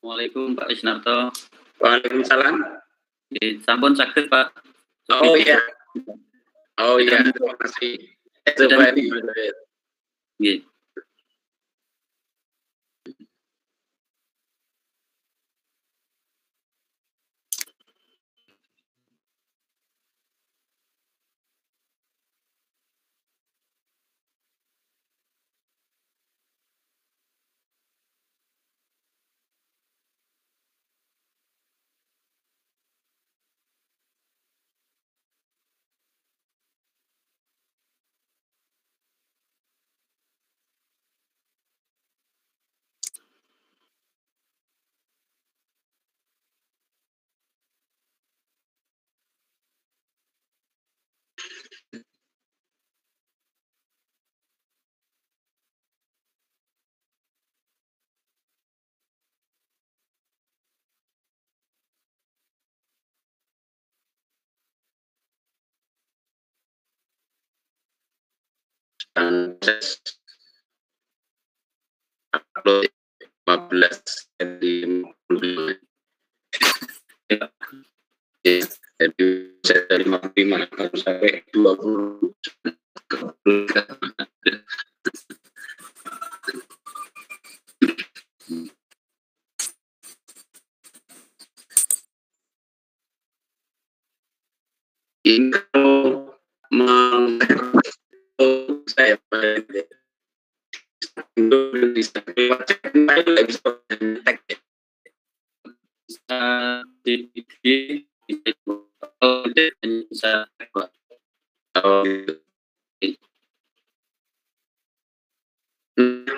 Assalamualaikum Pak Isnarto. Waalaikumsalam. Sampun saged Pak. Oh iya. Oh iya, terima kasih. Coba ini. Nggih. Upload 15 di jadi saya dari 55 sampai 20 ini kalau saya bisa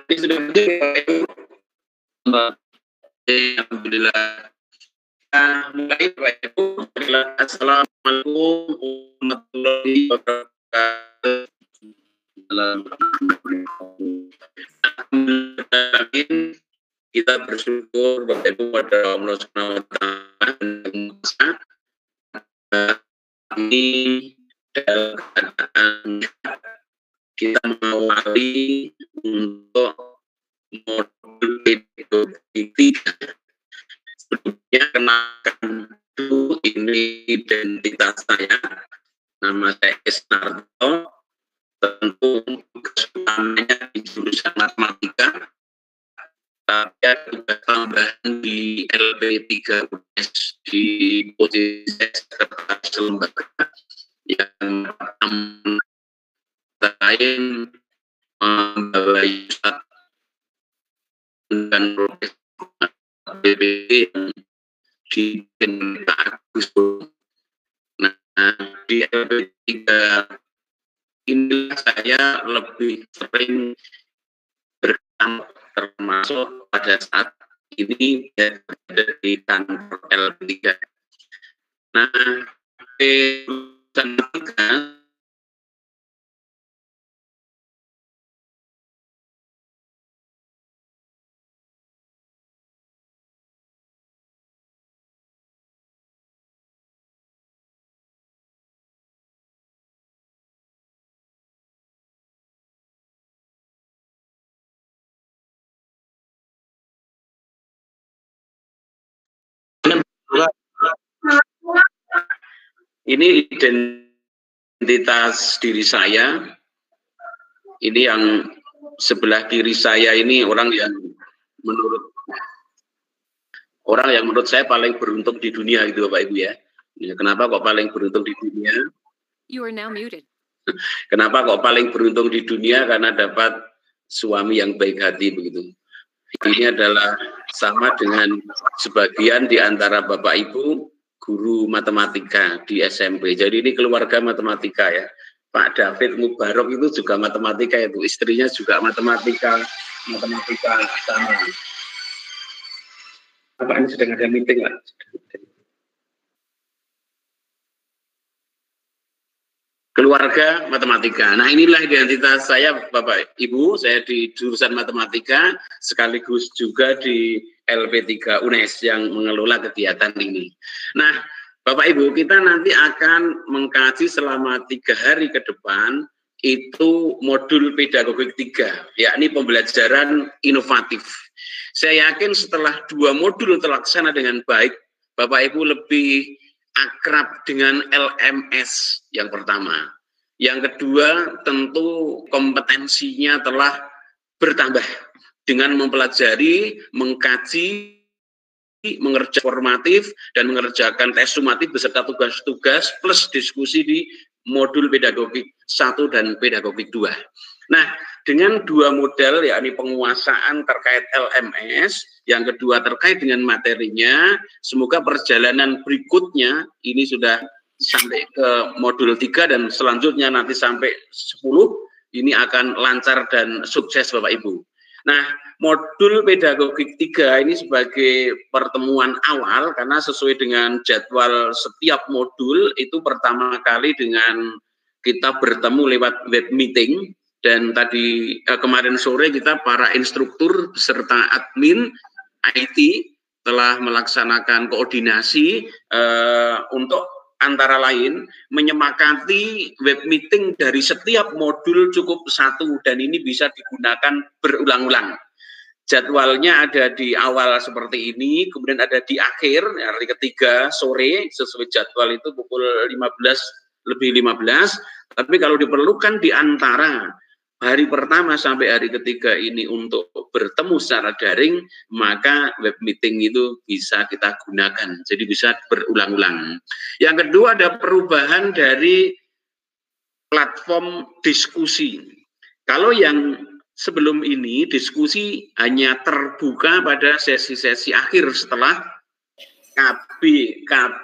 ini sudah Mbak. Alhamdulillah. Mulai Pak Ibu. Assalamualaikum warahmatullahi wabarakatuh. Alhamdulillah, kita bersyukur Bapak Ibu pada Allah Subhanahu wa taala ini dalam keadaan kita mengawali untuk modul PDKT. Sebelumnya kenalkan dulu, ini identitas saya, nama saya Isnarto, tentu kesulitannya di jurusan matematika, tapi ada tambahan di LP3 UNES di posisi sekretaris lembaga yang lain membawa Ustaz dan Profesor BPD yang di Agustus. Nah, di LP3 inilah saya lebih sering berkampung, termasuk pada saat ini ada di kantor LP3. Nah, jurusan 3 ini identitas diri saya. Ini yang sebelah kiri saya ini orang yang menurut saya paling beruntung di dunia gitu Bapak Ibu ya. Kenapa kok paling beruntung di dunia? You are now muted. Kenapa kok paling beruntung di dunia? Karena dapat suami yang baik hati begitu. Ini adalah sama dengan sebagian di antara Bapak Ibu guru matematika di SMP. Jadi ini keluarga matematika ya. Pak David Mubarok itu juga matematika itu, istrinya juga matematika sama. Bapak ini sedang ada meeting lah. Keluarga matematika. Nah, inilah identitas saya Bapak Ibu. Saya di jurusan matematika sekaligus juga di LP3 UNES yang mengelola kegiatan ini. Nah, Bapak Ibu, kita nanti akan mengkaji selama 3 hari ke depan itu modul pedagogik 3, yakni pembelajaran inovatif. Saya yakin setelah 2 modul terlaksana dengan baik, Bapak Ibu lebih akrab dengan LMS yang pertama. Yang kedua, tentu kompetensinya telah bertambah dengan mempelajari, mengkaji, mengerjakan formatif, dan mengerjakan tes sumatif beserta tugas-tugas plus diskusi di modul pedagogik 1 dan pedagogik 2. Nah, dengan 2 model, yakni penguasaan terkait LMS, yang kedua terkait dengan materinya, semoga perjalanan berikutnya ini sudah sampai ke modul 3 dan selanjutnya nanti sampai 10, ini akan lancar dan sukses Bapak Ibu. Nah, modul pedagogik 3 ini sebagai pertemuan awal karena sesuai dengan jadwal setiap modul itu pertama kali dengan kita bertemu lewat web meeting, dan tadi kemarin sore kita para instruktur beserta admin IT telah melaksanakan koordinasi untuk antara lain menyepakati web meeting dari setiap modul cukup 1 dan ini bisa digunakan berulang-ulang. Jadwalnya ada di awal seperti ini, kemudian ada di akhir hari ketiga sore sesuai jadwal itu pukul 15:15. Tapi kalau diperlukan di antara hari pertama sampai hari ketiga ini untuk bertemu secara daring, maka web meeting itu bisa kita gunakan. Jadi bisa berulang-ulang. Yang kedua ada perubahan dari platform diskusi. Kalau yang sebelum ini diskusi hanya terbuka pada sesi-sesi akhir setelah KB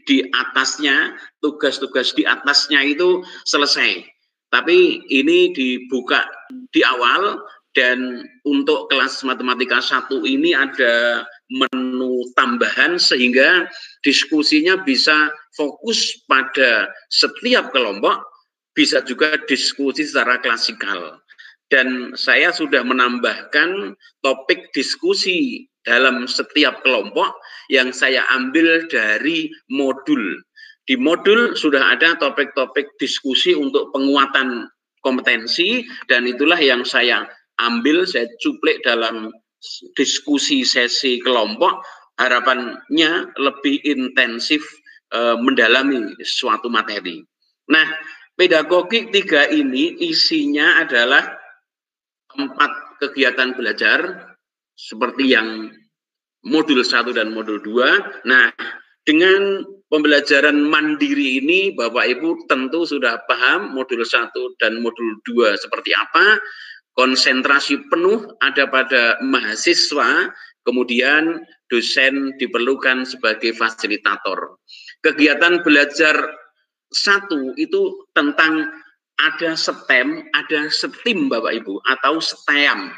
di atasnya, tugas-tugas di atasnya itu selesai. Tapi ini dibuka di awal dan untuk kelas matematika 1 ini ada menu tambahan sehingga diskusinya bisa fokus pada setiap kelompok, bisa juga diskusi secara klasikal. Dan saya sudah menambahkan topik diskusi dalam setiap kelompok yang saya ambil dari modul. Di modul sudah ada topik-topik diskusi untuk penguatan kompetensi dan itulah yang saya ambil, saya cuplik dalam diskusi sesi kelompok, harapannya lebih intensif mendalami suatu materi. Nah, pedagogik 3 ini isinya adalah 4 kegiatan belajar seperti yang modul 1 dan modul 2. Nah, dengan pembelajaran mandiri ini Bapak Ibu tentu sudah paham modul 1 dan modul 2 seperti apa. Konsentrasi penuh ada pada mahasiswa, kemudian dosen diperlukan sebagai fasilitator. Kegiatan belajar 1 itu tentang ada STEM, ada STEAM Bapak Ibu, atau STEAM.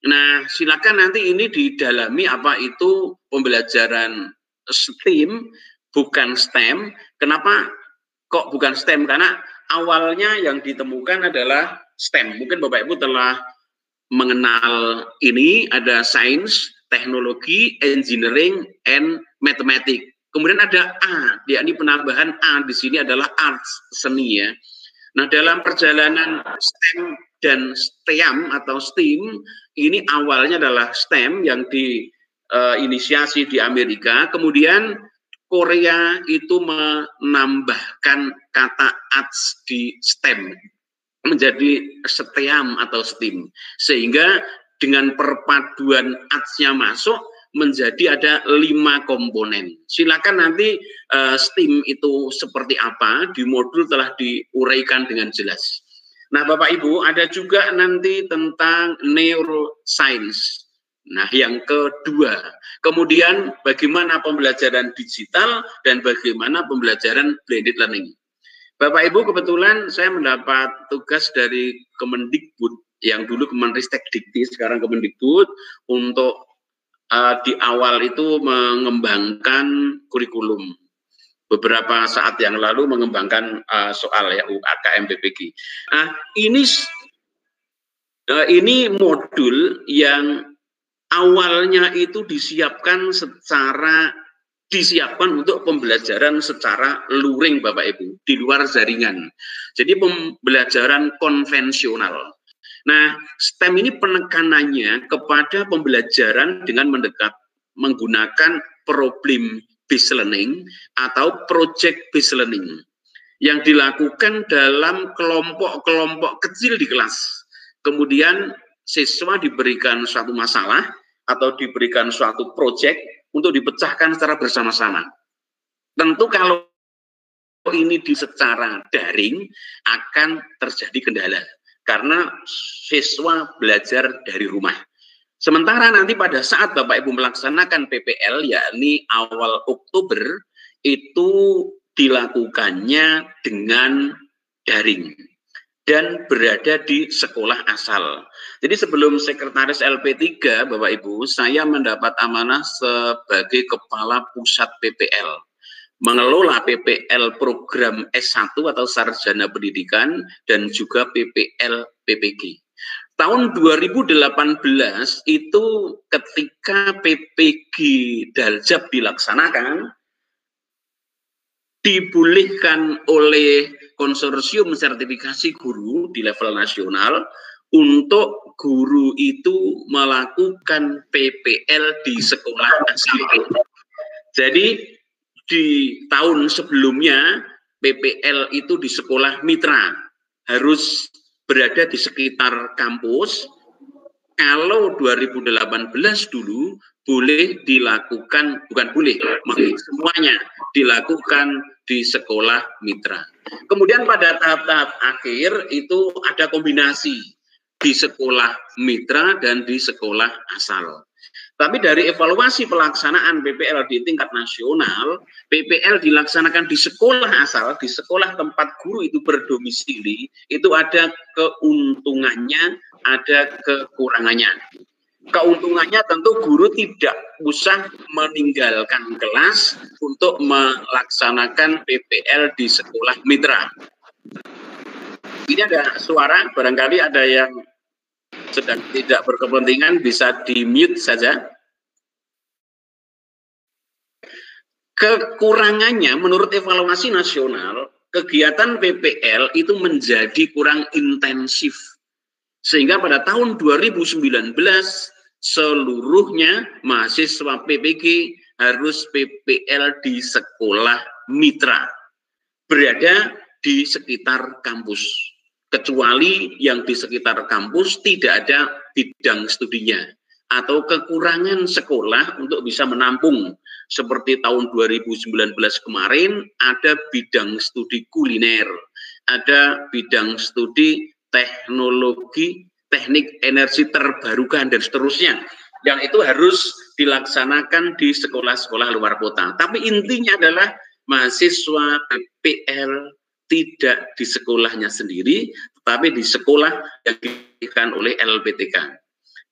Nah, silakan nanti ini didalami apa itu pembelajaran STEAM, bukan STEM. Kenapa kok bukan STEM? Karena awalnya yang ditemukan adalah STEM. Mungkin Bapak Ibu telah mengenal ini, ada Sains, Teknologi, Engineering, and Mathematics. Kemudian ada A, yakni penambahan A di sini adalah Arts, seni ya. Nah, dalam perjalanan STEM dan STEAM atau STEAM, ini awalnya adalah STEM yang diinisiasi di Amerika, kemudian Korea itu menambahkan kata arts di STEM menjadi STEAM atau STEAM, sehingga dengan perpaduan arts-nya masuk menjadi ada 5 komponen. Silakan nanti STEAM itu seperti apa di modul telah diuraikan dengan jelas. Nah, Bapak Ibu, ada juga nanti tentang neuroscience. Nah, yang kedua, kemudian bagaimana pembelajaran digital dan bagaimana pembelajaran blended learning. Bapak Ibu, kebetulan saya mendapat tugas dari Kemendikbud, yang dulu Kemenristek Dikti, sekarang Kemendikbud, untuk di awal itu mengembangkan kurikulum. Beberapa saat yang lalu mengembangkan soal ya UKM BPG. Nah, ini modul yang awalnya itu disiapkan untuk pembelajaran secara luring Bapak Ibu, di luar jaringan. Jadi pembelajaran konvensional. Nah, STEM ini penekanannya kepada pembelajaran dengan menggunakan problem based learning atau project based learning yang dilakukan dalam kelompok-kelompok kecil di kelas. Kemudian siswa diberikan suatu masalah atau diberikan suatu proyek untuk dipecahkan secara bersama-sama. Tentu kalau ini secara daring akan terjadi kendala karena siswa belajar dari rumah. Sementara nanti pada saat Bapak Ibu melaksanakan PPL, yakni awal Oktober, itu dilakukannya dengan daring dan berada di sekolah asal. Jadi sebelum sekretaris LP3, Bapak Ibu, saya mendapat amanah sebagai kepala pusat PPL, mengelola PPL program S1 atau Sarjana Pendidikan dan juga PPL PPG. Tahun 2018 itu ketika PPG Daljab dilaksanakan, dibolehkan oleh konsorsium sertifikasi guru di level nasional untuk guru itu melakukan PPL di sekolah asal. Jadi di tahun sebelumnya PPL itu di sekolah mitra harus berada di sekitar kampus. Kalau 2018 dulu boleh dilakukan, bukan boleh, semuanya dilakukan di sekolah mitra. Kemudian pada tahap-tahap akhir itu ada kombinasi di sekolah mitra dan di sekolah asal. Tapi dari evaluasi pelaksanaan PPL di tingkat nasional, PPL dilaksanakan di sekolah asal, di sekolah tempat guru itu berdomisili, itu ada keuntungannya, ada kekurangannya. Keuntungannya tentu guru tidak usah meninggalkan kelas untuk melaksanakan PPL di sekolah mitra. Ini ada suara, barangkali ada yang sedang tidak berkepentingan, bisa di-mute saja. Kekurangannya menurut evaluasi nasional, kegiatan PPL itu menjadi kurang intensif. Sehingga pada tahun 2019 seluruhnya mahasiswa PPG harus PPL di sekolah mitra, berada di sekitar kampus. Kecuali yang di sekitar kampus tidak ada bidang studinya atau kekurangan sekolah untuk bisa menampung. Seperti tahun 2019 kemarin ada bidang studi kuliner, ada bidang studi teknologi, teknik energi terbarukan dan seterusnya, yang itu harus dilaksanakan di sekolah-sekolah luar kota. Tapi intinya adalah mahasiswa PPL tidak di sekolahnya sendiri, tetapi di sekolah yang diberikan oleh LPTK.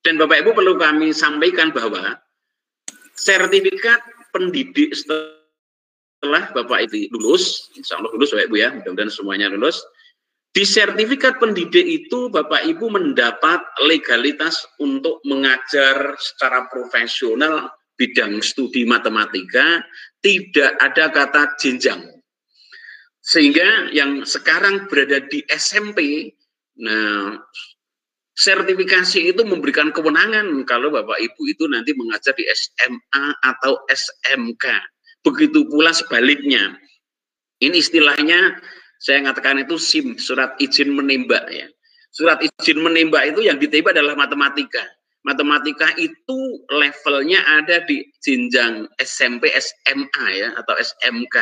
Dan Bapak Ibu perlu kami sampaikan bahwa sertifikat pendidik setelah Bapak Ibu lulus, insya Allah lulus Bapak Ibu ya, mudah-mudahan semuanya lulus. Di sertifikat pendidik itu Bapak Ibu mendapat legalitas untuk mengajar secara profesional bidang studi matematika, tidak ada kata jenjang. Sehingga yang sekarang berada di SMP, nah sertifikasi itu memberikan kewenangan kalau Bapak Ibu itu nanti mengajar di SMA atau SMK. Begitu pula sebaliknya. Ini istilahnya saya katakan itu SIM, surat izin menembak ya. Surat izin menembak itu yang ditembak adalah matematika. Matematika itu levelnya ada di jenjang SMP, SMA ya atau SMK.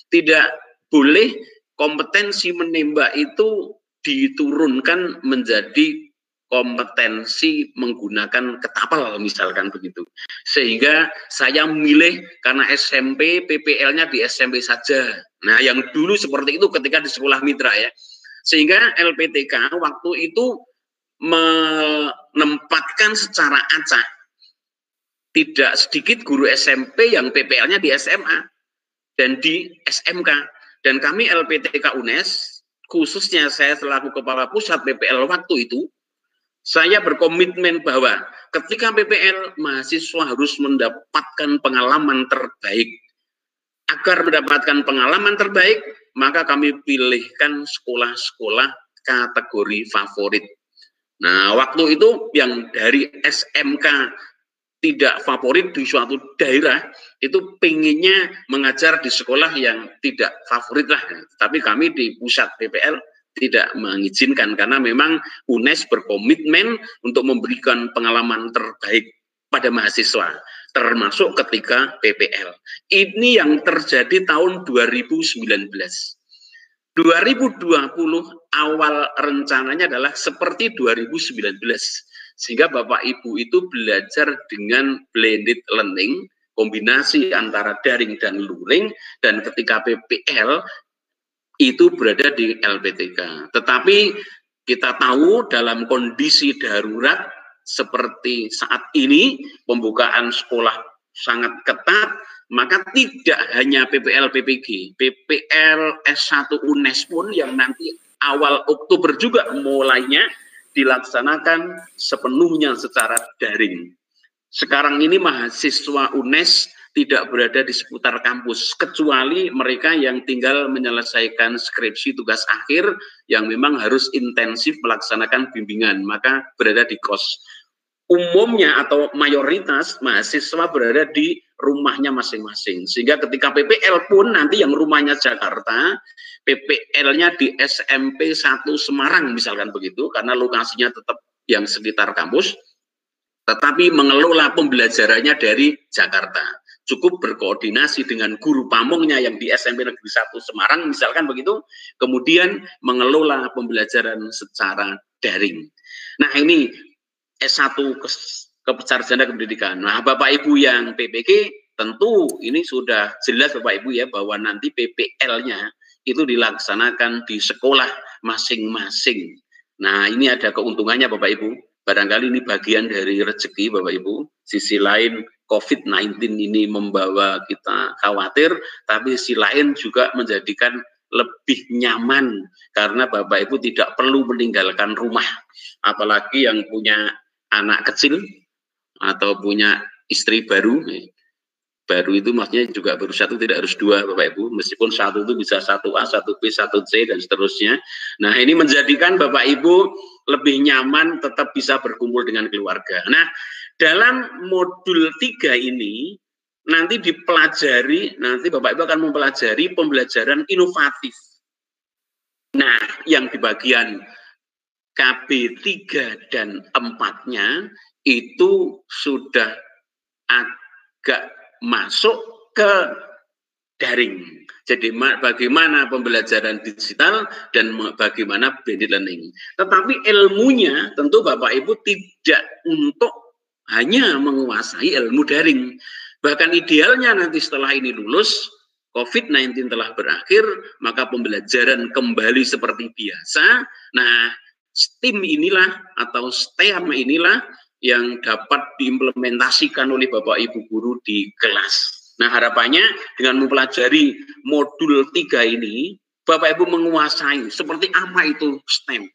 Tidak boleh kompetensi menembak itu diturunkan menjadi kompetensi menggunakan ketapel misalkan begitu. Sehingga saya memilih karena SMP PPL-nya di SMP saja. Nah, yang dulu seperti itu ketika di sekolah mitra ya. Sehingga LPTK waktu itu menempatkan secara acak tidak sedikit guru SMP yang PPL-nya di SMA dan di SMK. Dan kami LPTK UNES, khususnya saya selaku kepala pusat PPL waktu itu, saya berkomitmen bahwa ketika PPL, mahasiswa harus mendapatkan pengalaman terbaik. Agar mendapatkan pengalaman terbaik, maka kami pilihkan sekolah-sekolah kategori favorit. Nah, waktu itu yang dari SMK tidak favorit di suatu daerah, itu pengennya mengajar di sekolah yang tidak favorit lah. Tapi kami di pusat PPL tidak mengizinkan, karena memang UNES berkomitmen untuk memberikan pengalaman terbaik pada mahasiswa, termasuk ketika PPL. Ini yang terjadi tahun 2019. 2020 awal rencananya adalah seperti 2019, sehingga Bapak Ibu itu belajar dengan blended learning, kombinasi antara daring dan luring, dan ketika PPL itu berada di LPTK. Tetapi kita tahu dalam kondisi darurat seperti saat ini, pembukaan sekolah sangat ketat, maka tidak hanya PPL PPG, PPL S1 UNES pun yang nanti awal Oktober juga mulainya dilaksanakan sepenuhnya secara daring. Sekarang ini mahasiswa UNES tidak berada di seputar kampus, kecuali mereka yang tinggal menyelesaikan skripsi tugas akhir yang memang harus intensif melaksanakan bimbingan, maka berada di kos. Umumnya atau mayoritas mahasiswa berada di rumahnya masing-masing, sehingga ketika PPL pun nanti yang rumahnya Jakarta, PPL-nya di SMP 1 Semarang misalkan begitu, karena lokasinya tetap yang sekitar kampus, tetapi mengelola pembelajarannya dari Jakarta. Cukup berkoordinasi dengan guru pamongnya yang di SMP Negeri 1 Semarang misalkan begitu, kemudian mengelola pembelajaran secara daring. Nah, ini S1 Sarjana Pendidikan. Nah, Bapak Ibu yang PPG tentu ini sudah jelas Bapak Ibu ya, bahwa nanti PPL-nya itu dilaksanakan di sekolah masing-masing. Nah, ini ada keuntungannya Bapak Ibu. Barangkali ini bagian dari rezeki Bapak Ibu. Sisi lain COVID-19 ini membawa kita khawatir, tapi sisi lain juga menjadikan lebih nyaman karena Bapak Ibu tidak perlu meninggalkan rumah. Apalagi yang punya anak kecil atau punya istri baru. Baru itu maksudnya juga baru satu, tidak harus dua Bapak Ibu, meskipun satu itu bisa 1A, 1B, 1C dan seterusnya. Nah, ini menjadikan Bapak Ibu lebih nyaman, tetap bisa berkumpul dengan keluarga. Nah, dalam modul 3 ini nanti dipelajari, nanti Bapak Ibu akan mempelajari pembelajaran inovatif. Nah, yang di bagian KB 3 dan 4-nya itu sudah agak masuk ke daring. Jadi bagaimana pembelajaran digital dan bagaimana blended learning. Tetapi ilmunya tentu Bapak Ibu tidak untuk hanya menguasai ilmu daring. Bahkan idealnya nanti setelah ini lulus, COVID-19 telah berakhir, maka pembelajaran kembali seperti biasa. Nah, STEAM inilah atau STEAM inilah yang dapat diimplementasikan oleh Bapak Ibu guru di kelas. Nah, harapannya dengan mempelajari modul 3 ini, Bapak Ibu menguasai seperti apa itu STEM.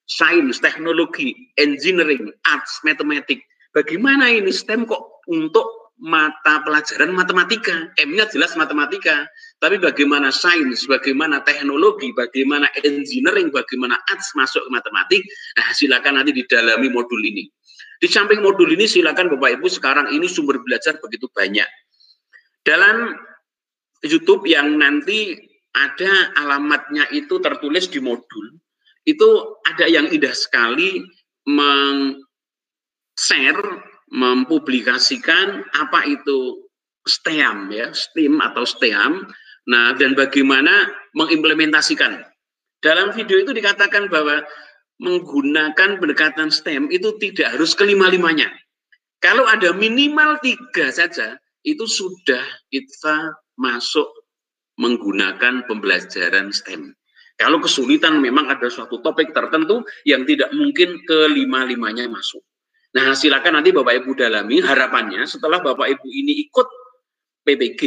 Sains, teknologi, engineering, arts, matematik. Bagaimana ini STEM kok untuk mata pelajaran matematika? M-nya jelas matematika. Tapi bagaimana sains, bagaimana teknologi, bagaimana engineering, bagaimana arts masuk ke matematik? Nah, silakan nanti didalami modul ini. Di samping modul ini silakan Bapak Ibu sekarang ini sumber belajar begitu banyak. Dalam YouTube yang nanti ada alamatnya itu tertulis di modul, itu ada yang indah sekali share, mempublikasikan apa itu STEAM ya, STEAM atau STEAM. Nah, dan bagaimana mengimplementasikan. Dalam video itu dikatakan bahwa menggunakan pendekatan STEM itu tidak harus kelima-limanya. Kalau ada minimal 3 saja, itu sudah kita masuk menggunakan pembelajaran STEM. Kalau kesulitan memang ada suatu topik tertentu yang tidak mungkin kelima-limanya masuk. Nah, silakan nanti Bapak Ibu dalami. Harapannya setelah Bapak Ibu ini ikut PPG,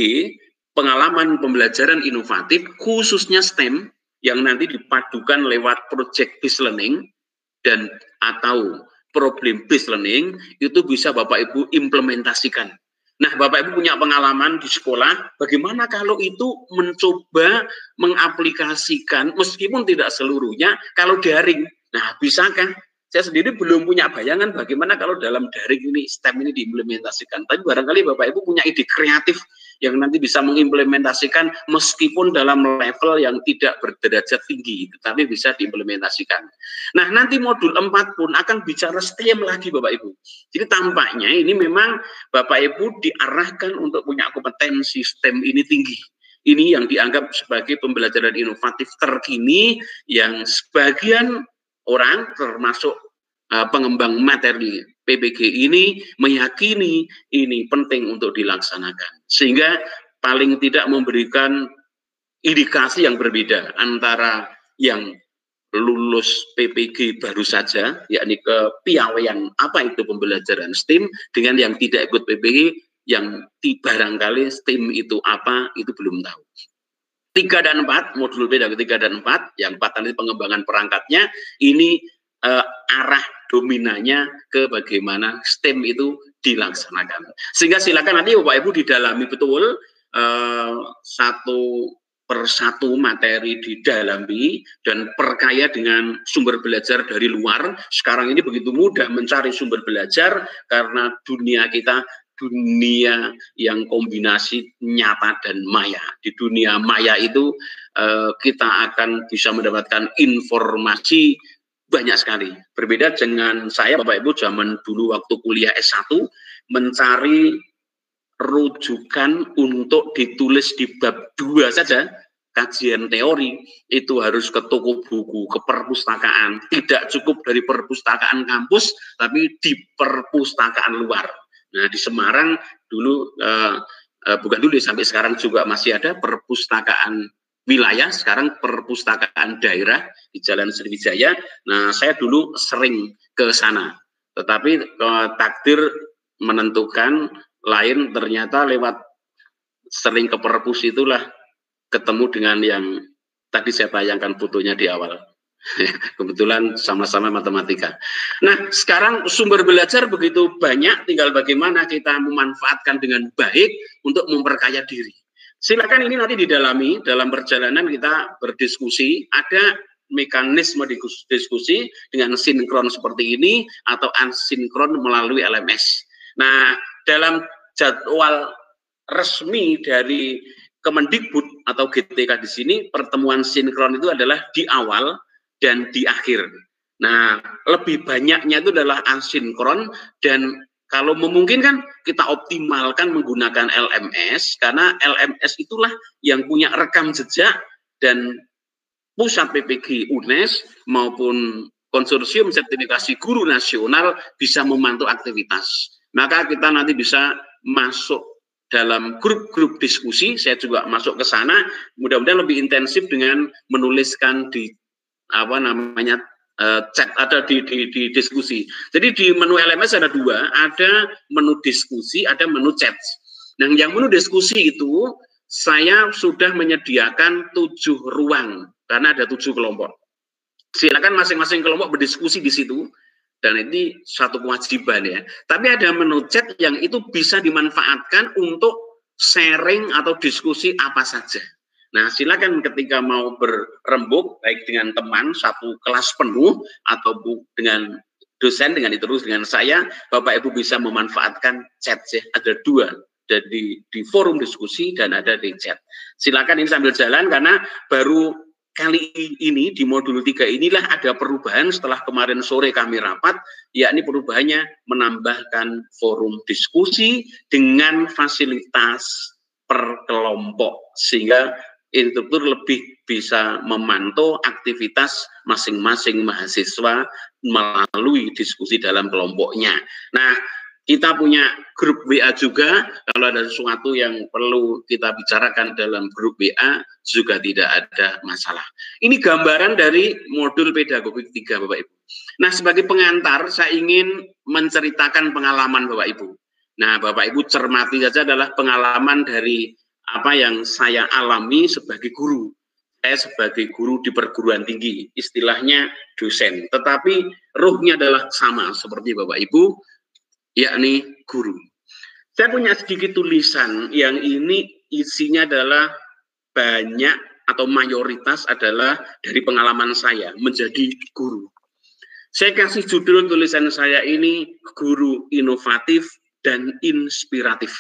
pengalaman pembelajaran inovatif, khususnya STEM, yang nanti dipadukan lewat project based learning dan atau problem based learning, itu bisa Bapak Ibu implementasikan. Nah, Bapak Ibu punya pengalaman di sekolah, bagaimana kalau itu mencoba mengaplikasikan, meskipun tidak seluruhnya, kalau daring. Nah, bisakah? saya sendiri belum punya bayangan bagaimana kalau dalam daring ini STEM ini diimplementasikan. Tapi barangkali Bapak Ibu punya ide kreatif yang nanti bisa mengimplementasikan meskipun dalam level yang tidak berderajat tinggi, tetapi bisa diimplementasikan. Nah, nanti modul 4 pun akan bicara STEM lagi Bapak Ibu. Jadi tampaknya ini memang Bapak Ibu diarahkan untuk punya kompetensi STEM ini tinggi. Ini yang dianggap sebagai pembelajaran inovatif terkini yang sebagian orang termasuk pengembang materi PPG ini meyakini ini penting untuk dilaksanakan, sehingga paling tidak memberikan indikasi yang berbeda antara yang lulus PPG baru saja, yakni kepiawaian apa itu pembelajaran STEM, dengan yang tidak ikut PPG yang barangkali STEM itu apa itu belum tahu. 3 dan 4, modul beda 3 dan 4, yang 4 tadi pengembangan perangkatnya, ini arah dominannya ke bagaimana STEM itu dilaksanakan. Sehingga silakan nanti Bapak Ibu didalami betul satu persatu materi didalami dan perkaya dengan sumber belajar dari luar. Sekarang ini begitu mudah mencari sumber belajar karena dunia kita dunia yang kombinasi nyata dan maya. Di dunia maya itu kita akan bisa mendapatkan informasi banyak sekali. Berbeda dengan saya, Bapak Ibu, zaman dulu waktu kuliah S1, mencari rujukan untuk ditulis di bab 2 saja, kajian teori, itu harus ke toko buku, ke perpustakaan. Tidak cukup dari perpustakaan kampus, tapi di perpustakaan luar. Nah, di Semarang dulu, bukan dulu, sampai sekarang juga masih ada perpustakaan wilayah, sekarang perpustakaan daerah di Jalan Sriwijaya. Nah, saya dulu sering ke sana, tetapi takdir menentukan lain, ternyata lewat sering ke perpus itulah ketemu dengan yang tadi saya tayangkan fotonya di awal. Kebetulan sama-sama matematika. Nah, sekarang sumber belajar begitu banyak, tinggal bagaimana kita memanfaatkan dengan baik untuk memperkaya diri. Silakan ini nanti didalami dalam perjalanan kita berdiskusi, ada mekanisme diskusi dengan sinkron seperti ini atau asinkron melalui LMS. Nah, dalam jadwal resmi dari Kemendikbud atau GTK di sini, pertemuan sinkron itu adalah di awal dan di akhir. Nah, lebih banyaknya itu adalah asinkron, dan kalau memungkinkan kita optimalkan menggunakan LMS, karena LMS itulah yang punya rekam jejak, dan Pusat PPG UNES maupun Konsorsium Sertifikasi Guru Nasional bisa memantau aktivitas. Maka kita nanti bisa masuk dalam grup-grup diskusi, saya juga masuk ke sana, mudah-mudahan lebih intensif dengan menuliskan di chat, ada di diskusi. Jadi di menu LMS ada 2, ada menu diskusi, ada menu chat. Nah, yang menu diskusi itu saya sudah menyediakan 7 ruang karena ada 7 kelompok. Silakan masing-masing kelompok berdiskusi di situ, dan ini satu kewajiban ya. Tapi ada menu chat yang itu bisa dimanfaatkan untuk sharing atau diskusi apa saja. Nah, silakan ketika mau berrembuk baik dengan teman satu kelas penuh atau dengan dosen, dengan diterus dengan saya, Bapak Ibu bisa memanfaatkan chat ya. Ada 2, jadi di forum diskusi dan ada di chat. Silakan ini sambil jalan, karena baru kali ini di modul 3 inilah ada perubahan setelah kemarin sore kami rapat, yakni perubahannya menambahkan forum diskusi dengan fasilitas per kelompok, sehingga instruktur lebih bisa memantau aktivitas masing-masing mahasiswa melalui diskusi dalam kelompoknya. Nah, kita punya grup WA juga, kalau ada sesuatu yang perlu kita bicarakan dalam grup WA juga tidak ada masalah. Ini gambaran dari modul pedagogik 3 Bapak Ibu. Nah, sebagai pengantar saya ingin menceritakan pengalaman Bapak Ibu. Nah, Bapak Ibu cermati saja, adalah pengalaman dari apa yang saya alami sebagai guru. Saya sebagai guru di perguruan tinggi, istilahnya dosen, tetapi ruhnya adalah sama seperti Bapak Ibu, yakni guru. Saya punya sedikit tulisan yang ini isinya adalah banyak atau mayoritas adalah dari pengalaman saya menjadi guru. Saya kasih judul tulisan saya ini Guru Inovatif dan Inspiratif.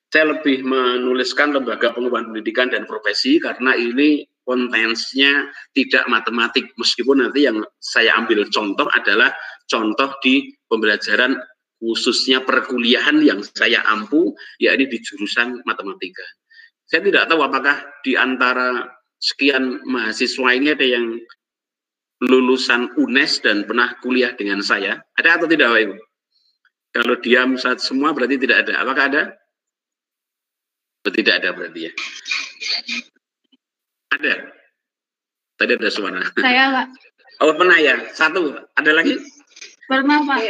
Saya lebih menuliskan lembaga pengembangan pendidikan dan profesi karena ini kontennya tidak matematik, meskipun nanti yang saya ambil contoh adalah contoh di pembelajaran khususnya perkuliahan yang saya ampu, yakni di jurusan matematika. Saya tidak tahu apakah di antara sekian mahasiswa ini ada yang lulusan UNES dan pernah kuliah dengan saya. Ada atau tidak, Pak Ibu? Kalau diam saat semua berarti tidak ada. Apakah ada? Tidak ada berarti ya. Ada. Tadi ada suara. Saya, Pak. Oh, pernah ya? Satu. Ada lagi? Pernah, Pak.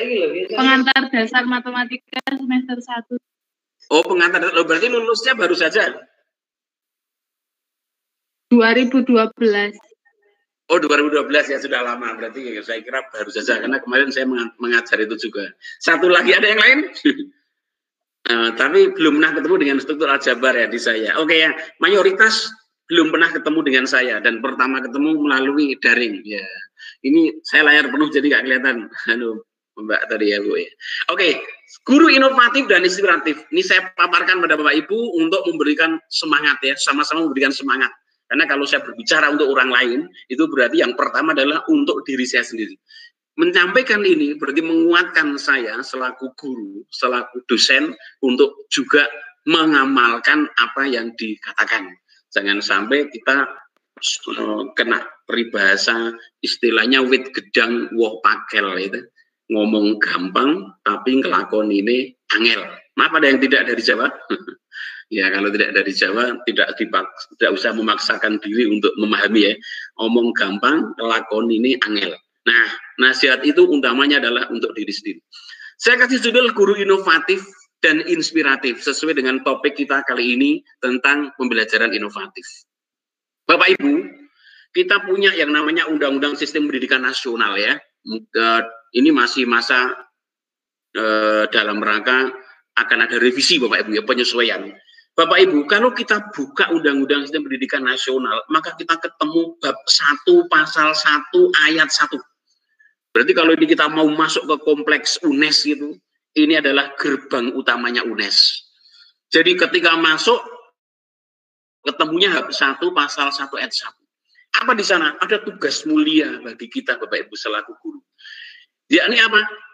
Pengantar dasar matematika semester 1. Oh, pengantar. Oh, berarti lulusnya baru saja? 2012. Oh, 2012 ya, sudah lama. Berarti ya, saya kira baru saja, karena kemarin saya mengajar itu juga. Satu lagi, ada yang lain? Tapi belum pernah ketemu dengan struktur aljabar ya di saya. Oke ya, mayoritas belum pernah ketemu dengan saya, dan pertama ketemu melalui daring. Ya, ini saya layar penuh jadi nggak kelihatan. Halo Mbak tadi ya Bu ya. Oke, guru inovatif dan inspiratif. Ini saya paparkan pada Bapak Ibu untuk memberikan semangat ya, sama-sama memberikan semangat. Karena kalau saya berbicara untuk orang lain, itu berarti yang pertama adalah untuk diri saya sendiri. Menyampaikan ini berarti menguatkan saya selaku guru, selaku dosen untuk juga mengamalkan apa yang dikatakan. Jangan sampai kita kena peribahasa istilahnya wit gedang woh pakel itu. Ngomong gampang tapi ngelakon ini angel. Maaf ada yang tidak dari Jawa? Ya kalau tidak dari Jawa tidak usah memaksakan diri untuk memahami ya. Omong gampang, ngelakon ini angel. Nah, nasihat itu utamanya adalah untuk diri sendiri. Saya kasih judul Guru Inovatif dan Inspiratif sesuai dengan topik kita kali ini tentang pembelajaran inovatif. Bapak Ibu, kita punya yang namanya Undang-Undang Sistem Pendidikan Nasional ya. Ini masih masa dalam rangka akan ada revisi Bapak Ibu ya, penyesuaian. Bapak Ibu, kalau kita buka Undang-Undang Sistem Pendidikan Nasional, maka kita ketemu bab 1 pasal 1 ayat 1. Berarti kalau ini kita mau masuk ke kompleks UNES itu, ini adalah gerbang utamanya UNES. Jadi ketika masuk, ketemunya bab 1 pasal 1 ayat 1. Apa di sana? Ada tugas mulia bagi kita Bapak Ibu selaku guru. Yakni apa?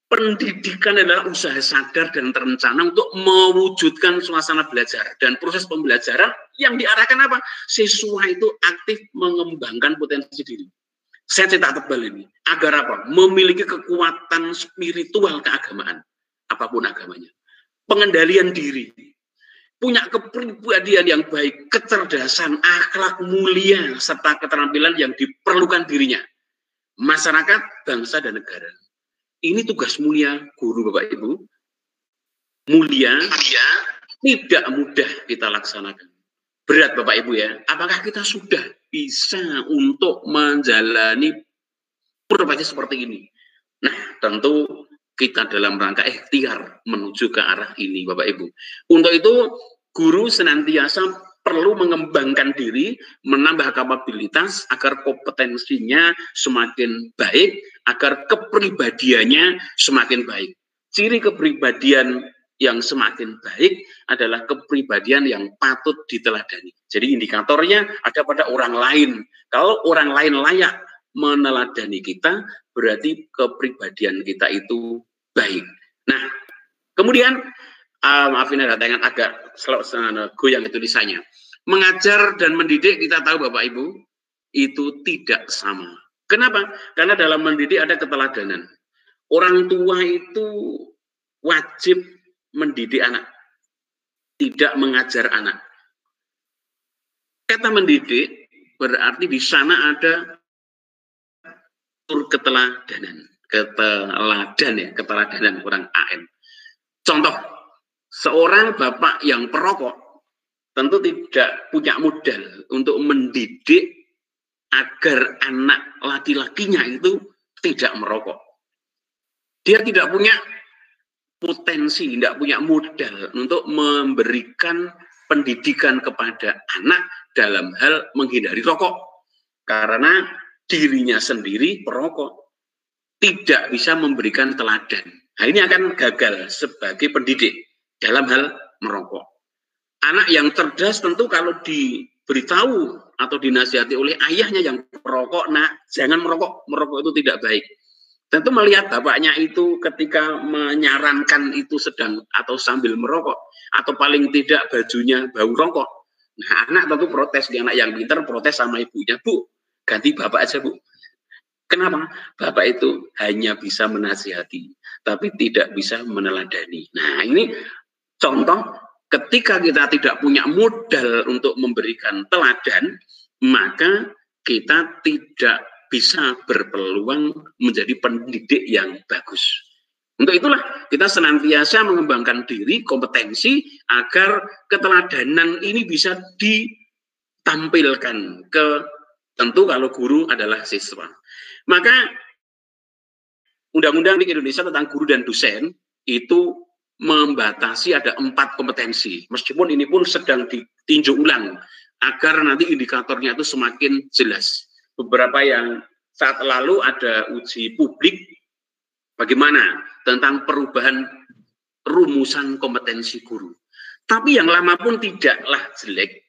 Pendidikan adalah usaha sadar dan terencana untuk mewujudkan suasana belajar. Dan proses pembelajaran yang diarahkan apa? Siswa itu aktif mengembangkan potensi diri. Saya cetak tebal ini. Agar apa? Memiliki kekuatan spiritual keagamaan. Apapun agamanya. Pengendalian diri. Punya kepribadian yang baik. Kecerdasan, akhlak mulia, serta keterampilan yang diperlukan dirinya. Masyarakat, bangsa, dan negara. Ini tugas mulia guru Bapak Ibu. Mulia, tidak mudah kita laksanakan. Berat Bapak Ibu ya. Apakah kita sudah bisa untuk menjalani profesi seperti ini? Nah, tentu kita dalam rangka ikhtiar menuju ke arah ini Bapak Ibu. Untuk itu, guru senantiasa perlu mengembangkan diri, menambah kapabilitas agar kompetensinya semakin baik, agar kepribadiannya semakin baik. Ciri kepribadian yang semakin baik adalah kepribadian yang patut diteladani. Jadi indikatornya ada pada orang lain. Kalau orang lain layak meneladani kita, berarti kepribadian kita itu baik. Nah, kemudian maafin ada tangan agak goyang tulisannya. Mengajar dan mendidik kita tahu Bapak Ibu itu tidak sama. Kenapa? Karena dalam mendidik ada keteladanan. Orang tua itu wajib mendidik anak, tidak mengajar anak. Kata mendidik berarti di sana ada keteladanan, keteladanan orang AM. Contoh, seorang bapak yang perokok tentu tidak punya modal untuk mendidik agar anak laki-lakinya itu tidak merokok. Dia tidak punya potensi, tidak punya modal untuk memberikan pendidikan kepada anak dalam hal menghindari rokok. Karena dirinya sendiri perokok. tidak bisa memberikan teladan. Nah, ini akan gagal sebagai pendidik dalam hal merokok. Anak yang cerdas tentu kalau diberitahu atau dinasihati oleh ayahnya yang perokok, nak jangan merokok, merokok itu tidak baik. Tentu melihat bapaknya itu ketika menyarankan itu sedang atau sambil merokok, atau paling tidak bajunya bau rokok. Nah, anak tentu protes, di anak yang pintar protes sama ibunya, Bu, ganti bapak aja, Bu. Kenapa? Bapak itu hanya bisa menasihati, tapi tidak bisa meneladani. Nah, ini contoh ketika kita tidak punya modal untuk memberikan teladan, maka kita tidak bisa berpeluang menjadi pendidik yang bagus. Untuk itulah kita senantiasa mengembangkan diri, kompetensi, agar keteladanan ini bisa ditampilkan ke, tentu kalau guru adalah siswa. Maka Undang-Undang Indonesia tentang guru dan dosen itu membatasi ada 4 kompetensi. Meskipun ini pun sedang ditinjau ulang agar nanti indikatornya itu semakin jelas. Beberapa yang saat lalu ada uji publik bagaimana tentang perubahan rumusan kompetensi guru. Tapi yang lama pun tidaklah jelek.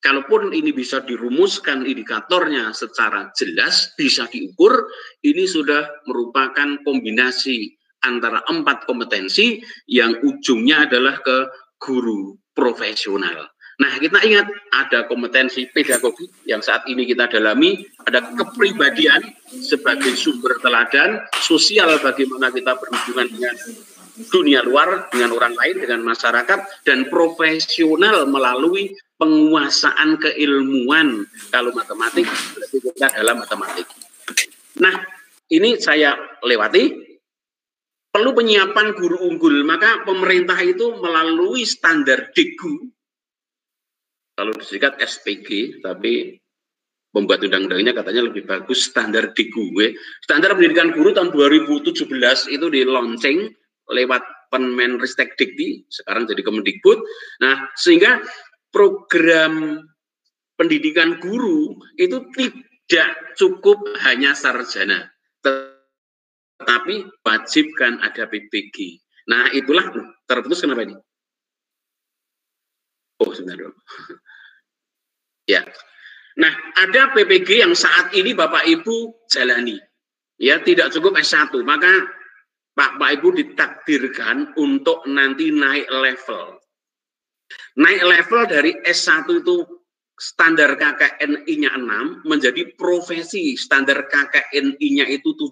Kalaupun ini bisa dirumuskan indikatornya secara jelas, bisa diukur, ini sudah merupakan kombinasi antara 4 kompetensi yang ujungnya adalah ke guru profesional. Nah, kita ingat ada kompetensi pedagogi yang saat ini kita dalami, ada kepribadian sebagai sumber teladan, sosial bagaimana kita berhubungan dengan dunia luar, dengan orang lain, dengan masyarakat, dan profesional melalui penguasaan keilmuan. Kalau matematik, berarti kita dalam matematik. Nah, ini saya lewati. Perlu penyiapan guru unggul, maka pemerintah itu melalui standar DIGU, kalau disingkat SPG, tapi pembuat undang-undangnya katanya lebih bagus standar DIGU. Standar pendidikan guru tahun 2017 itu di launching lewat Permenristek Dikti, sekarang jadi Kemendikbud. Nah, sehingga program pendidikan guru itu tidak cukup hanya sarjana, tetapi wajibkan ada PPG. Nah, itulah terputus kenapa ini? Oh, sebentar. Ya. Nah, ada PPG yang saat ini Bapak Ibu jalani. Ya, tidak cukup S1, maka Bapak Ibu ditakdirkan untuk nanti naik level. Naik level dari S1 itu standar KKNI-nya 6 menjadi profesi standar KKNI-nya itu 7.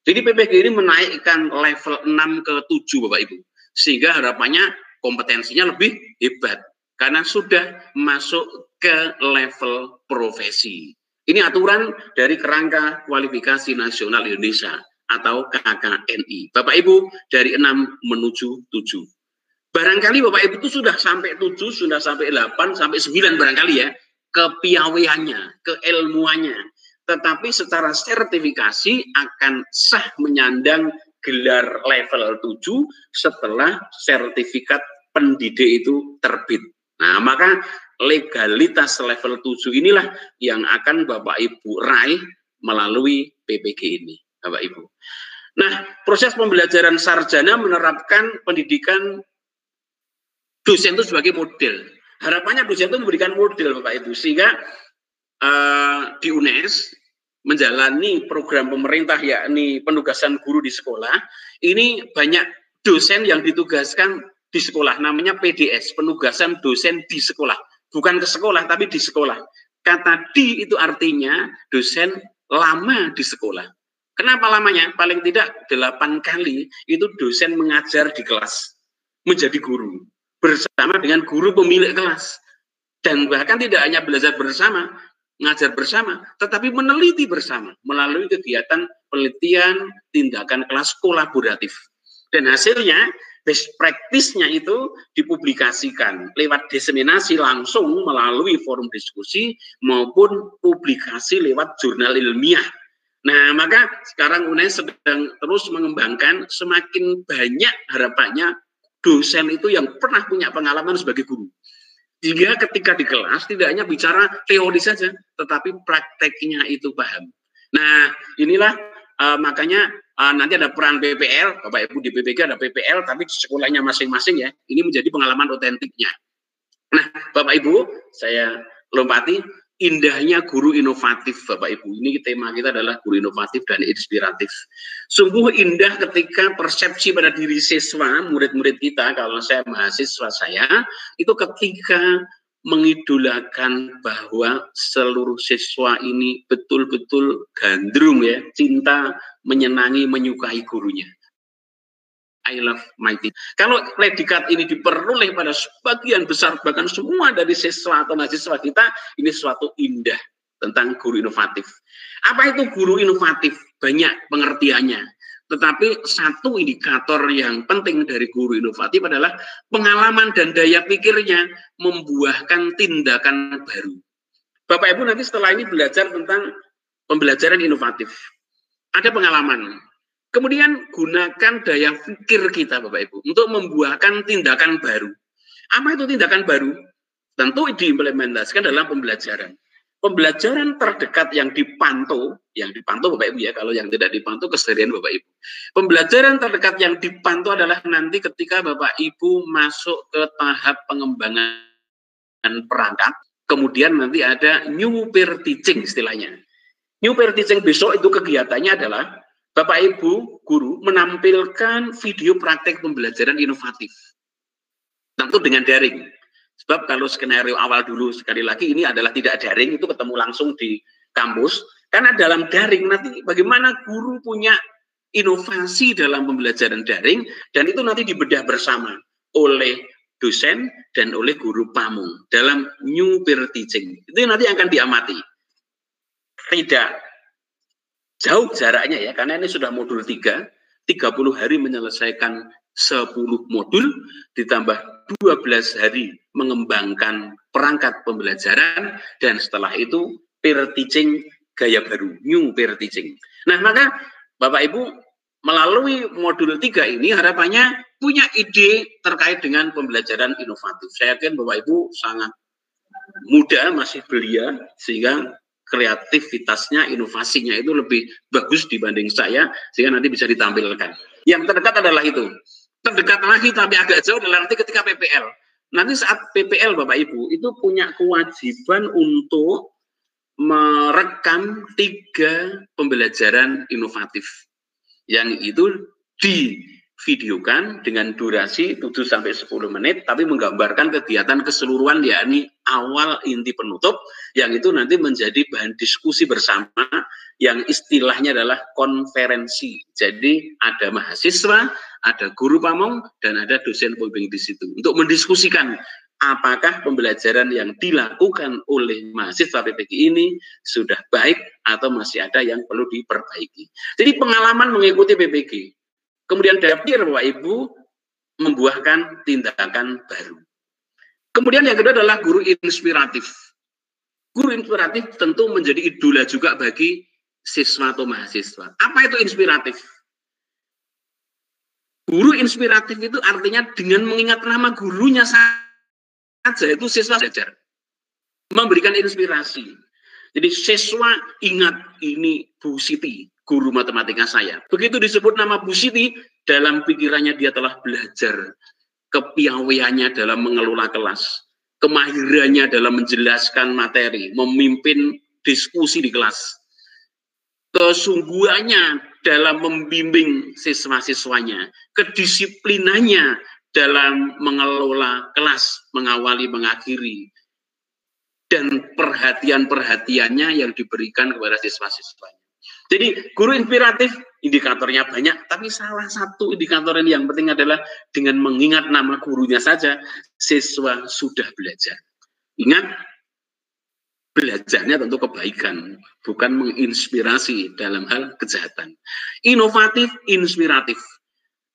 Jadi PPG ini menaikkan level 6 ke 7 Bapak Ibu. Sehingga harapannya kompetensinya lebih hebat karena sudah masuk ke level profesi. Ini aturan dari Kerangka Kualifikasi Nasional Indonesia atau KKNI. Bapak Ibu dari 6 menuju 7. Barangkali Bapak Ibu itu sudah sampai 7, sudah sampai 8, sampai 9 barangkali ya, kepiawaiannya, keilmuannya. Tetapi secara sertifikasi akan sah menyandang gelar level 7 setelah sertifikat pendidik itu terbit. Nah, maka legalitas level 7 inilah yang akan Bapak Ibu raih melalui PPG ini, Bapak Ibu. Nah, proses pembelajaran sarjana menerapkan pendidikan dosen itu sebagai model. Harapannya dosen itu memberikan model, Bapak Ibu, sehingga di UNES menjalani program pemerintah yakni penugasan guru di sekolah. Ini banyak dosen yang ditugaskan di sekolah, namanya PDS, penugasan dosen di sekolah. Bukan ke sekolah, tapi di sekolah. Kata di itu artinya dosen lama di sekolah. Kenapa lamanya? Paling tidak 8 kali itu dosen mengajar di kelas, menjadi guru, bersama dengan guru pemilik kelas. Dan bahkan tidak hanya belajar bersama, ngajar bersama, tetapi meneliti bersama melalui kegiatan penelitian, tindakan kelas kolaboratif. Dan hasilnya, best practice-nya itu dipublikasikan lewat diseminasi langsung melalui forum diskusi maupun publikasi lewat jurnal ilmiah. Nah, maka sekarang UNES sedang terus mengembangkan, semakin banyak harapannya dosen itu yang pernah punya pengalaman sebagai guru. Sehingga ketika di kelas tidak hanya bicara teori saja, tetapi prakteknya itu paham. Nah, inilah makanya nanti ada peran PPL, Bapak Ibu di PPG ada PPL, tapi di sekolahnya masing-masing ya. Ini menjadi pengalaman otentiknya. Nah, Bapak Ibu, saya lompati indahnya guru inovatif, Bapak Ibu. Ini tema kita adalah guru inovatif dan inspiratif. Sungguh indah ketika persepsi pada diri siswa, murid-murid kita, kalau saya mahasiswa saya, itu ketika mengidolakan bahwa seluruh siswa ini betul-betul gandrung ya, cinta, menyenangi, menyukai gurunya. I love my teacher. Kalau predikat ini diperoleh pada sebagian besar, bahkan semua dari siswa atau mahasiswa kita, ini suatu indah tentang guru inovatif. Apa itu guru inovatif? Banyak pengertiannya. Tetapi satu indikator yang penting dari guru inovatif adalah pengalaman dan daya pikirnya membuahkan tindakan baru. Bapak Ibu nanti setelah ini belajar tentang pembelajaran inovatif. Ada pengalaman. Kemudian gunakan daya pikir kita Bapak Ibu untuk membuahkan tindakan baru. Apa itu tindakan baru? Tentu diimplementasikan dalam pembelajaran. Pembelajaran terdekat yang dipantau Bapak Ibu ya, kalau yang tidak dipantau keseharian Bapak Ibu. Pembelajaran terdekat yang dipantau adalah nanti ketika Bapak Ibu masuk ke tahap pengembangan perangkat, kemudian nanti ada new peer teaching istilahnya. New peer teaching besok itu kegiatannya adalah Bapak Ibu guru menampilkan video praktek pembelajaran inovatif. Tentu dengan daring. Sebab kalau skenario awal dulu, sekali lagi ini adalah tidak daring, itu ketemu langsung di kampus. Karena dalam daring nanti bagaimana guru punya inovasi dalam pembelajaran daring, dan itu nanti dibedah bersama oleh dosen dan oleh guru pamung dalam new peer teaching. Itu nanti akan diamati. Tidak jauh jaraknya ya, karena ini sudah modul 3, 30 hari menyelesaikan 10 modul, ditambah 12 hari mengembangkan perangkat pembelajaran, dan setelah itu peer teaching gaya baru, new peer teaching. Nah, maka Bapak Ibu melalui modul 3 ini harapannya punya ide terkait dengan pembelajaran inovatif. Saya yakin Bapak Ibu sangat muda, masih belia, sehingga kreativitasnya, inovasinya itu lebih bagus dibanding saya, sehingga nanti bisa ditampilkan. Yang terdekat adalah itu. Terdekat lagi tapi agak jauh adalah nanti ketika PPL. Nanti saat PPL Bapak Ibu itu punya kewajiban untuk merekam 3 pembelajaran inovatif. Yang itu divideokan dengan durasi 7-10 menit, tapi menggambarkan kegiatan keseluruhan, yakni awal, inti, penutup, yang itu nanti menjadi bahan diskusi bersama, yang istilahnya adalah konferensi. Jadi ada mahasiswa, ada guru pamong, dan ada dosen pembimbing di situ untuk mendiskusikan apakah pembelajaran yang dilakukan oleh mahasiswa PPG ini sudah baik atau masih ada yang perlu diperbaiki. Jadi pengalaman mengikuti PPG, kemudian daya pikir Bapak Ibu membuahkan tindakan baru. Kemudian yang kedua adalah guru inspiratif. Guru inspiratif tentu menjadi idola juga bagi siswa atau mahasiswa. Apa itu inspiratif? Guru inspiratif itu artinya dengan mengingat nama gurunya saja itu siswa belajar. Memberikan inspirasi. Jadi siswa ingat ini Bu Siti, guru matematika saya. Begitu disebut nama Bu Siti, dalam pikirannya dia telah belajar. Kepiawaiannya dalam mengelola kelas. Kemahirannya dalam menjelaskan materi, memimpin diskusi di kelas. Kesungguhannya dalam membimbing siswa-siswanya, kedisiplinannya dalam mengelola kelas, mengawali, mengakhiri, dan perhatian-perhatiannya yang diberikan kepada siswa-siswanya. Jadi guru inspiratif indikatornya banyak, tapi salah satu indikator yang penting adalah dengan mengingat nama gurunya saja, siswa sudah belajar. Ingat, belajarnya tentu kebaikan, bukan menginspirasi dalam hal kejahatan. Inovatif, inspiratif.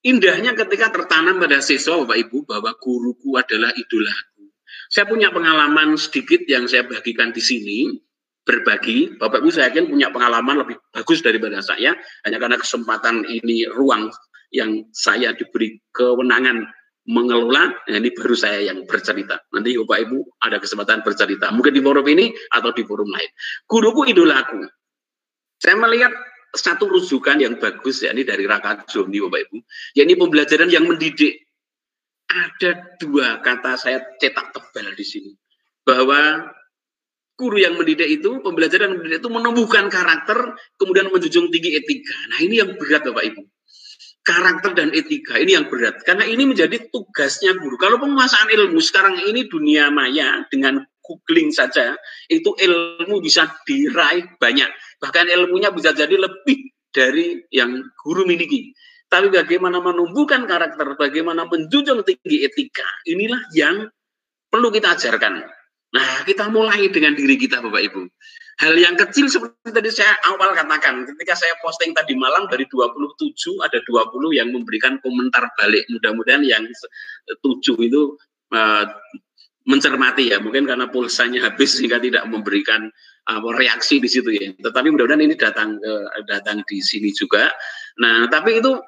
Indahnya ketika tertanam pada siswa Bapak Ibu bahwa guruku adalah idolaku. Saya punya pengalaman sedikit yang saya bagikan di sini, berbagi. Bapak Ibu saya yakin punya pengalaman lebih bagus daripada saya, hanya karena kesempatan ini ruang yang saya diberi kewenangan mengelola, ini baru saya yang bercerita. Nanti Bapak Ibu ada kesempatan bercerita, mungkin di forum ini atau di forum lain. Guruku idolaku. Saya melihat satu rujukan yang bagus, yakni dari Raka Joni, Bapak Ibu, yakni pembelajaran yang mendidik. Ada dua kata saya cetak tebal di sini, bahwa guru yang mendidik itu, pembelajaran yang mendidik itu menumbuhkan karakter, kemudian menjunjung tinggi etika. Nah, ini yang berat, Bapak Ibu. Karakter dan etika, ini yang berat. Karena ini menjadi tugasnya guru. Kalau penguasaan ilmu, sekarang ini dunia maya, dengan googling saja, itu ilmu bisa diraih banyak. Bahkan ilmunya bisa jadi lebih dari yang guru miliki. Tapi bagaimana menumbuhkan karakter, bagaimana menjunjung tinggi etika, inilah yang perlu kita ajarkan. Nah, kita mulai dengan diri kita, Bapak Ibu. Hal yang kecil seperti tadi saya awal katakan, ketika saya posting tadi malam dari 27, ada 20 yang memberikan komentar balik. Mudah-mudahan yang 7 itu mencermati ya, mungkin karena pulsanya habis sehingga tidak memberikan reaksi di situ ya. Tetapi mudah-mudahan ini datang di sini juga. Nah, tapi itu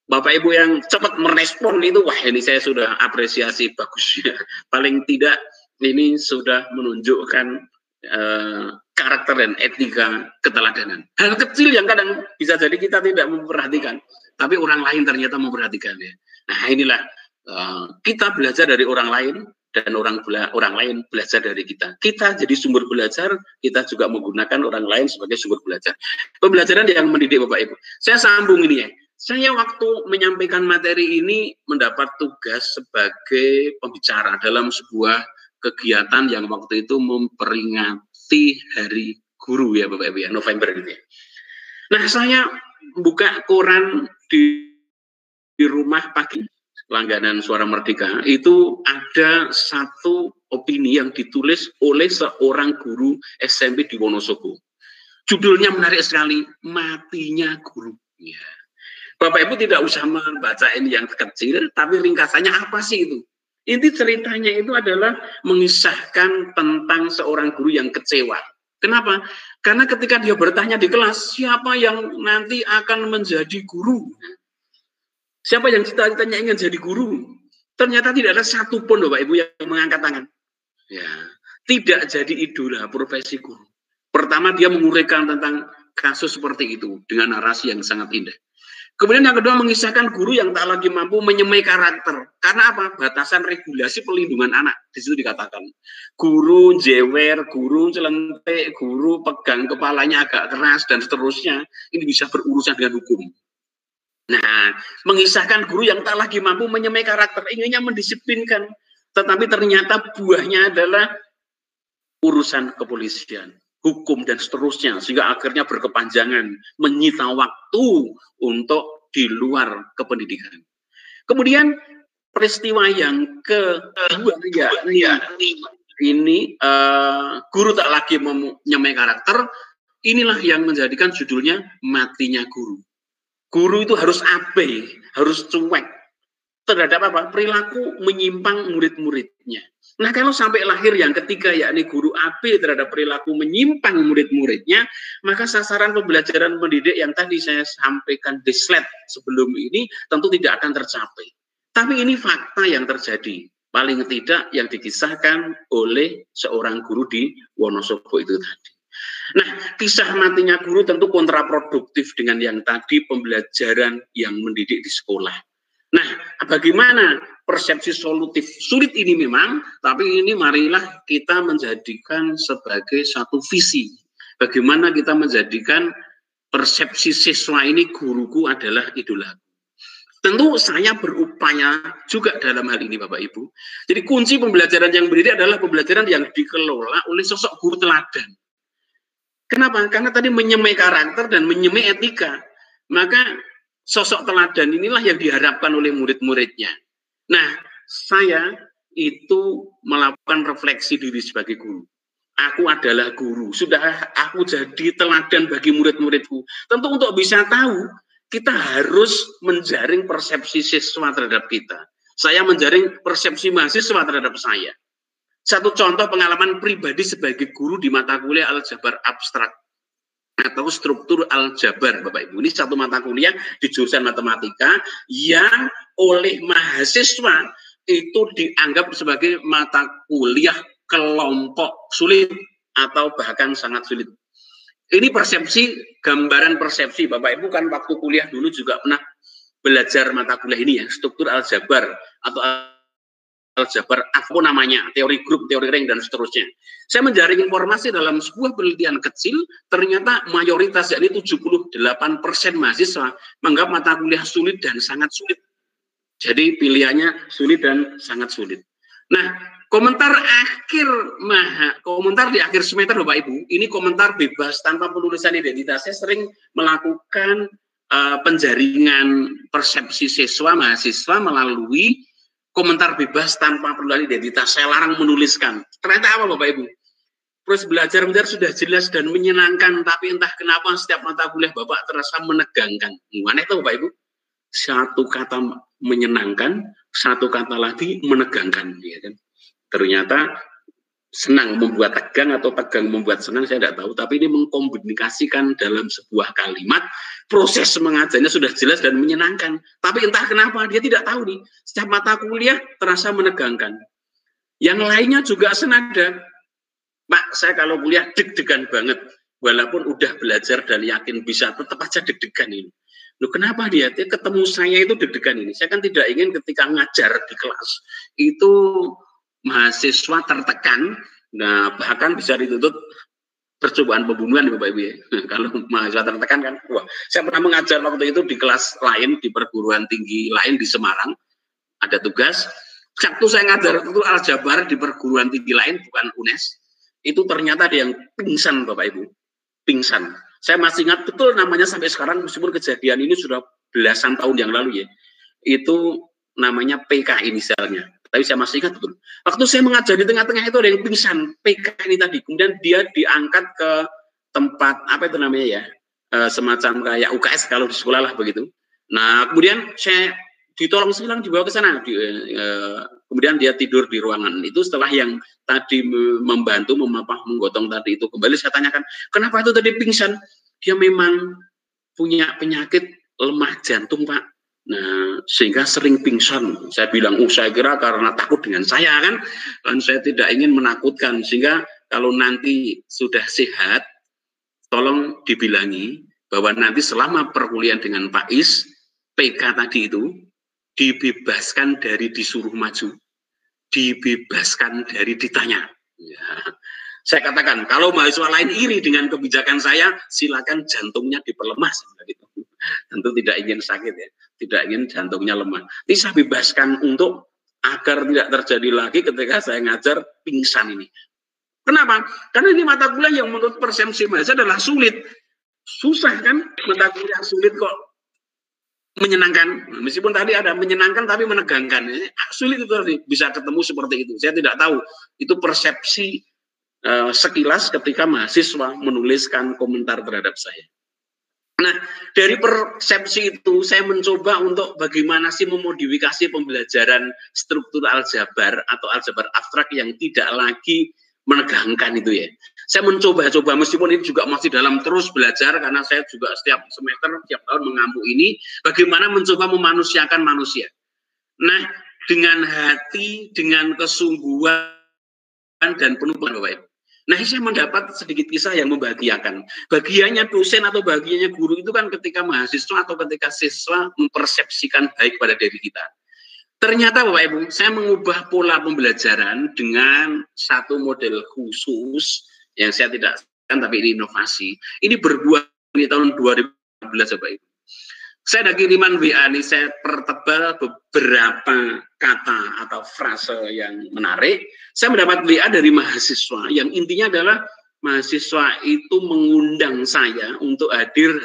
Bapak Ibu yang cepat merespon itu, wah ini saya sudah apresiasi bagus ya. Paling tidak ini sudah menunjukkan karakter dan etika keteladanan. Hal kecil yang kadang bisa jadi kita tidak memperhatikan, tapi orang lain ternyata memperhatikan ya. Nah inilah kita belajar dari orang lain dan orang lain belajar dari kita. Kita jadi sumber belajar, kita juga menggunakan orang lain sebagai sumber belajar. Pembelajaran yang mendidik Bapak Ibu. Saya sambung ini ya. Saya waktu menyampaikan materi ini mendapat tugas sebagai pembicara dalam sebuah kegiatan yang waktu itu memperingati Hari Guru ya Bapak Ibu ya, November gitu ya. Nah saya buka koran di rumah pagi, langganan Suara Merdeka, itu ada satu opini yang ditulis oleh seorang guru SMP di Wonosobo. Judulnya menarik sekali, Matinya Guru. Ya. Bapak Ibu tidak usah membaca ini yang kecil, tapi ringkasannya apa sih itu? Inti ceritanya itu adalah mengisahkan tentang seorang guru yang kecewa. Kenapa? Karena ketika dia bertanya di kelas, siapa yang nanti akan menjadi guru? Siapa yang cita-citanya ingin jadi guru? Ternyata tidak ada satupun Bapak Ibu yang mengangkat tangan. Ya, tidak jadi idola profesi guru. Pertama dia menguraikan tentang kasus seperti itu dengan narasi yang sangat indah. Kemudian yang kedua mengisahkan guru yang tak lagi mampu menyemai karakter. Karena apa? Batasan regulasi pelindungan anak. Di situ dikatakan guru jewer, guru celentik, guru pegang kepalanya agak keras dan seterusnya. Ini bisa berurusan dengan hukum. Nah, mengisahkan guru yang tak lagi mampu menyemai karakter, inginnya mendisiplinkan. Tetapi ternyata buahnya adalah urusan kepolisian, hukum dan seterusnya, sehingga akhirnya berkepanjangan, menyita waktu untuk di luar kependidikan. Kemudian peristiwa yang kedua ini guru tak lagi menyemai karakter, inilah yang menjadikan judulnya Matinya Guru. Guru itu harus abai, harus cuek terhadap apa? Perilaku menyimpang murid-muridnya. Nah, kalau sampai lahir yang ketiga, yakni guru abai terhadap perilaku menyimpang murid-muridnya, maka sasaran pembelajaran mendidik yang tadi saya sampaikan di slide sebelum ini tentu tidak akan tercapai. Tapi ini fakta yang terjadi, paling tidak yang dikisahkan oleh seorang guru di Wonosobo itu tadi. Nah, kisah matinya guru tentu kontraproduktif dengan yang tadi pembelajaran yang mendidik di sekolah. Nah, bagaimana persepsi solutif? Sulit ini memang, tapi ini marilah kita menjadikan sebagai satu visi. Bagaimana kita menjadikan persepsi siswa ini guruku adalah idolaku. Tentu saya berupaya juga dalam hal ini Bapak Ibu. Jadi kunci pembelajaran yang mendidik adalah pembelajaran yang dikelola oleh sosok guru teladan. Kenapa? Karena tadi menyemai karakter dan menyemai etika. Maka sosok teladan inilah yang diharapkan oleh murid-muridnya. Nah, saya itu melakukan refleksi diri sebagai guru. Aku adalah guru. Sudah aku jadi teladan bagi murid-muridku. Tentu untuk bisa tahu, kita harus menjaring persepsi siswa terhadap kita. Saya menjaring persepsi mahasiswa terhadap saya. Satu contoh pengalaman pribadi sebagai guru di mata kuliah Aljabar Abstrak atau struktur aljabar, Bapak Ibu. Ini satu mata kuliah di jurusan matematika yang oleh mahasiswa itu dianggap sebagai mata kuliah kelompok sulit atau bahkan sangat sulit. Ini persepsi, gambaran persepsi. Bapak Ibu kan waktu kuliah dulu juga pernah belajar mata kuliah ini ya, struktur aljabar atau aljabar apa namanya, teori grup, teori ring, dan seterusnya. Saya menjaring informasi dalam sebuah penelitian kecil, ternyata mayoritas, yakni 78% mahasiswa menganggap mata kuliah sulit dan sangat sulit. Jadi pilihannya sulit dan sangat sulit. Nah, komentar di akhir semester Bapak Ibu, ini komentar bebas tanpa penulisan identitas. Saya sering melakukan penjaringan persepsi siswa mahasiswa melalui komentar bebas tanpa penulisan identitas. Saya larang menuliskan. Ternyata apa Bapak Ibu? Terus belajar sudah jelas dan menyenangkan, tapi entah kenapa setiap mata kuliah Bapak terasa menegangkan. Gimana itu Bapak Ibu? Satu kata menyenangkan, satu kata lagi menegangkan, ya kan? Ternyata senang membuat tegang atau tegang membuat senang, saya tidak tahu, tapi ini mengkomunikasikan dalam sebuah kalimat. Proses mengajarnya sudah jelas dan menyenangkan, tapi entah kenapa dia tidak tahu nih, setiap mata kuliah terasa menegangkan. Yang lainnya juga senada. Pak, saya kalau kuliah deg-degan banget, walaupun udah belajar dan yakin bisa, tetap aja deg-degan ini. Loh, kenapa dia ketemu saya itu deg-degan ini? Saya kan tidak ingin ketika ngajar di kelas itu mahasiswa tertekan, nah bahkan bisa dituntut percobaan pembunuhan Bapak Ibu ya. Kalau mahasiswa tertekan kan, wah, saya pernah mengajar waktu itu di kelas lain, di perguruan tinggi lain di Semarang, ada tugas. Waktu saya ngajar itu aljabar di perguruan tinggi lain, bukan UNES, itu ternyata ada yang pingsan Bapak Ibu, pingsan. Saya masih ingat betul namanya sampai sekarang, meskipun kejadian ini sudah belasan tahun yang lalu ya. Itu namanya PK inisialnya. Tapi saya masih ingat betul. Waktu saya mengajar di tengah-tengah itu ada yang pingsan, PK ini tadi. Kemudian dia diangkat ke tempat, apa itu namanya ya, semacam kayak UKS kalau di sekolah lah begitu. Nah, kemudian saya ditolong silang dibawa ke sana. Kemudian dia tidur di ruangan itu. Setelah yang tadi membantu menggotong tadi itu kembali, saya tanyakan, kenapa itu tadi pingsan? Dia memang punya penyakit lemah jantung Pak. Nah, sehingga sering pingsan. Saya bilang, saya kira karena takut dengan saya kan saya tidak ingin menakutkan. Sehingga kalau nanti sudah sehat, tolong dibilangi bahwa nanti selama perkuliahan dengan Pak Is, PK tadi itu dibebaskan dari disuruh maju, dibebaskan dari ditanya. Ya. Saya katakan, kalau mahasiswa lain iri dengan kebijakan saya, silakan jantungnya diperlemah. Tentu tidak ingin sakit ya, tidak ingin jantungnya lemah. Ini saya bebaskan untuk agar tidak terjadi lagi ketika saya ngajar pingsan ini. Kenapa? Karena ini mata kuliah yang menurut persepsi mahasiswa adalah sulit. Susah kan mata kuliah sulit kok menyenangkan. Meskipun tadi ada menyenangkan tapi menegangkan. Sulit itu tadi bisa ketemu seperti itu. Saya tidak tahu. Itu persepsi sekilas ketika mahasiswa menuliskan komentar terhadap saya. Nah, dari persepsi itu saya mencoba untuk bagaimana sih memodifikasi pembelajaran struktur aljabar atau aljabar abstrak yang tidak lagi menegangkan itu ya. Saya mencoba-coba, meskipun ini juga masih dalam terus belajar, karena saya juga setiap semester, setiap tahun mengampu ini, bagaimana mencoba memanusiakan manusia. Nah, dengan hati, dengan kesungguhan dan penuh Bapak Ibu. Nah, saya mendapat sedikit kisah yang membahagiakan. Bagiannya dosen atau bagiannya guru itu kan ketika mahasiswa atau ketika siswa mempersepsikan baik pada diri kita. Ternyata Bapak Ibu, saya mengubah pola pembelajaran dengan satu model khusus yang saya tidak kan, tapi ini inovasi. Ini berbuah di tahun 2015 Bapak Ibu. Saya ada kiriman WA nih, saya pertebal beberapa kata atau frase yang menarik. Saya mendapat WA dari mahasiswa yang intinya adalah mahasiswa itu mengundang saya untuk hadir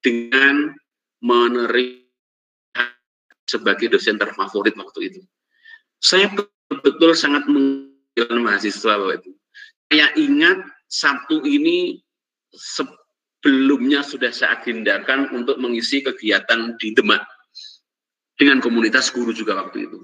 dengan menerima sebagai dosen terfavorit waktu itu. Saya betul-betul sangat mengundang mahasiswa Bapak Ibu. Saya ingat Sabtu ini sebelumnya sudah saya agendakan untuk mengisi kegiatan di Demak dengan komunitas guru juga waktu itu.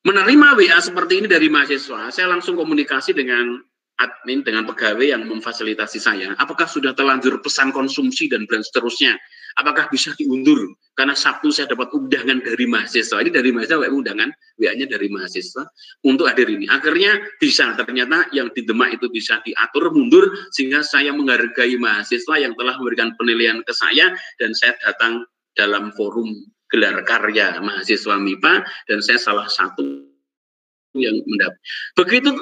Menerima WA seperti ini dari mahasiswa, saya langsung komunikasi dengan admin, dengan pegawai yang memfasilitasi saya. Apakah sudah terlanjur pesan konsumsi dan seterusnya? apakah bisa diundur? Karena Sabtu saya dapat undangan dari mahasiswa. Ini dari mahasiswa, undangan WA-nya dari mahasiswa untuk hadir ini. Akhirnya bisa, ternyata yang di Demak itu bisa diatur mundur, sehingga saya menghargai mahasiswa yang telah memberikan penilaian ke saya, dan saya datang dalam forum gelar karya mahasiswa MIPA, dan saya salah satu yang mendapat. Begitu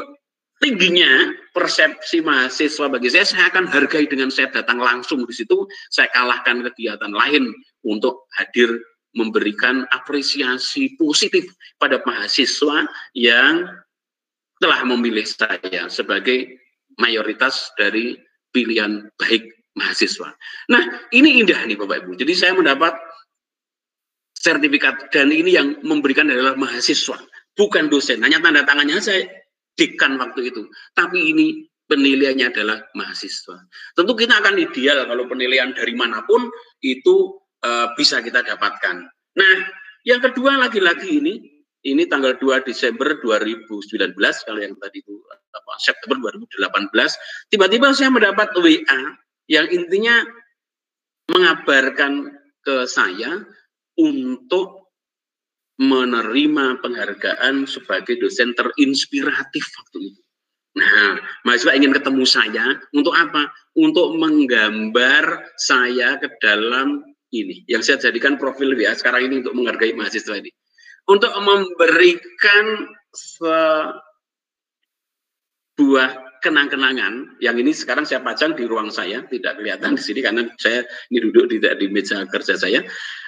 tingginya persepsi mahasiswa bagi saya akan hargai dengan saya datang langsung di situ, saya kalahkan kegiatan lain untuk hadir memberikan apresiasi positif pada mahasiswa yang telah memilih saya sebagai mayoritas dari pilihan baik mahasiswa. Nah, ini indah nih Bapak Ibu. Jadi saya mendapat sertifikat, dan ini yang memberikan adalah mahasiswa, bukan dosen. Hanya tanda tangannya saya dekan waktu itu, tapi ini penilaiannya adalah mahasiswa. Tentu kita akan ideal kalau penilaian dari manapun itu bisa kita dapatkan. Nah, yang kedua lagi-lagi ini tanggal 2 Desember 2019, kalau yang tadi itu September 2018, tiba-tiba saya mendapat WA yang intinya mengabarkan ke saya untuk menerima penghargaan sebagai dosen terinspiratif waktu itu. Nah, mahasiswa ingin ketemu saya untuk apa? Untuk menggambar saya ke dalam ini, yang saya jadikan profil WA sekarang ini untuk menghargai mahasiswa ini. Untuk memberikan sebuah kenang-kenangan, yang ini sekarang saya pajang di ruang saya, tidak kelihatan di sini karena saya ini duduk tidak di meja kerja saya.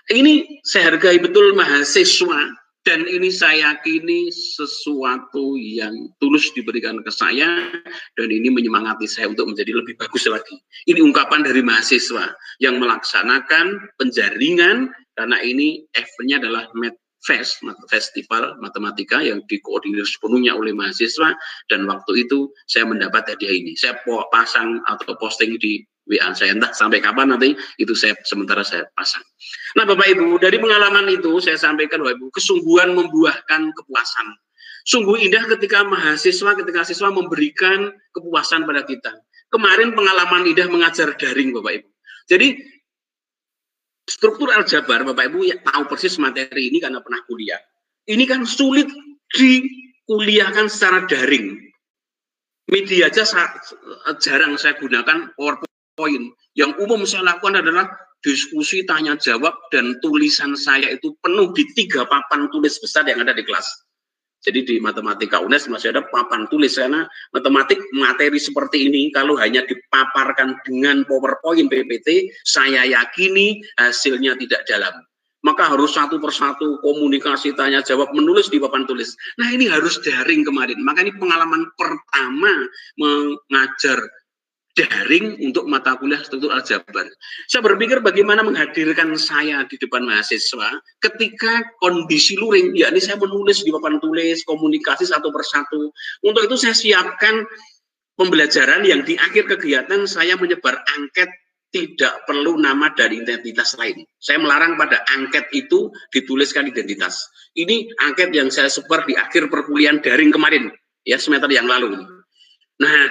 Ini saya hargai betul mahasiswa, dan ini saya yakini sesuatu yang tulus diberikan ke saya, dan ini menyemangati saya untuk menjadi lebih bagus lagi. Ini ungkapan dari mahasiswa yang melaksanakan penjaringan, karena ini eventnya adalah MathFest, Festival Matematika yang dikoordinir sepenuhnya oleh mahasiswa, dan waktu itu saya mendapat hadiah ini. Saya pasang atau posting di WA saya, entah sampai kapan nanti itu sementara saya pasang. Nah Bapak Ibu, dari pengalaman itu saya sampaikan Bapak Ibu, kesungguhan membuahkan kepuasan. Sungguh indah ketika siswa memberikan kepuasan pada kita. Kemarin pengalaman indah mengajar daring Bapak Ibu. Jadi struktur aljabar Bapak Ibu ya, tahu persis materi ini karena pernah kuliah. Ini kan sulit dikuliahkan secara daring. Media aja jarang saya gunakan PowerPoint. Yang umum saya lakukan adalah diskusi, tanya jawab, dan tulisan saya itu penuh di 3 papan tulis besar yang ada di kelas. Jadi di Matematika UNES masih ada papan tulis, karena matematik materi seperti ini kalau hanya dipaparkan dengan PowerPoint PPT, saya yakini hasilnya tidak dalam. Maka harus satu persatu komunikasi, tanya jawab, menulis di papan tulis. Nah ini harus daring kemarin. Maka ini pengalaman pertama mengajar daring untuk mata kuliah struktur aljabar. Saya berpikir bagaimana menghadirkan saya di depan mahasiswa ketika kondisi luring, yakni saya menulis di papan tulis, komunikasi satu persatu. Untuk itu saya siapkan pembelajaran yang di akhir kegiatan saya menyebar angket tidak perlu nama dari identitas lain. Saya melarang pada angket itu dituliskan identitas. Ini angket yang saya sebar di akhir perkuliahan daring kemarin, ya semester yang lalu. Nah,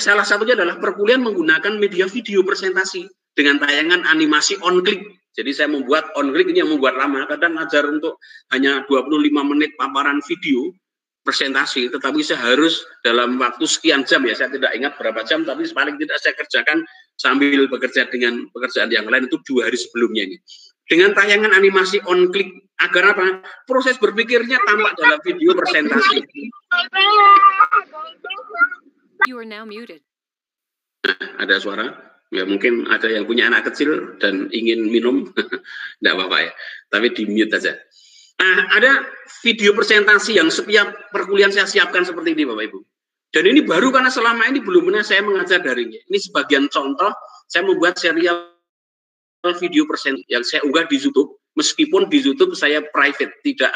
salah satunya adalah perkuliahan menggunakan media video presentasi dengan tayangan animasi on click. Jadi saya membuat on click ini yang membuat lama. Kadang ajar untuk hanya 25 menit paparan video presentasi, tetapi saya harus dalam waktu sekian jam, ya saya tidak ingat berapa jam, tapi paling tidak saya kerjakan sambil bekerja dengan pekerjaan yang lain itu 2 hari sebelumnya ini. Dengan tayangan animasi on click, agar apa? Proses berpikirnya tampak dalam video presentasi. You are now muted. Nah, ada suara? Ya mungkin ada yang punya anak kecil dan ingin minum, tidak apa-apa ya. Tapi di mute aja. Nah, ada video presentasi yang setiap perkuliahan saya siapkan seperti ini Bapak Ibu. Dan ini baru karena selama ini belum pernah saya mengajar daringnya. Ini sebagian contoh, saya membuat serial video presentasi yang saya unggah di YouTube. Meskipun di YouTube saya private, tidak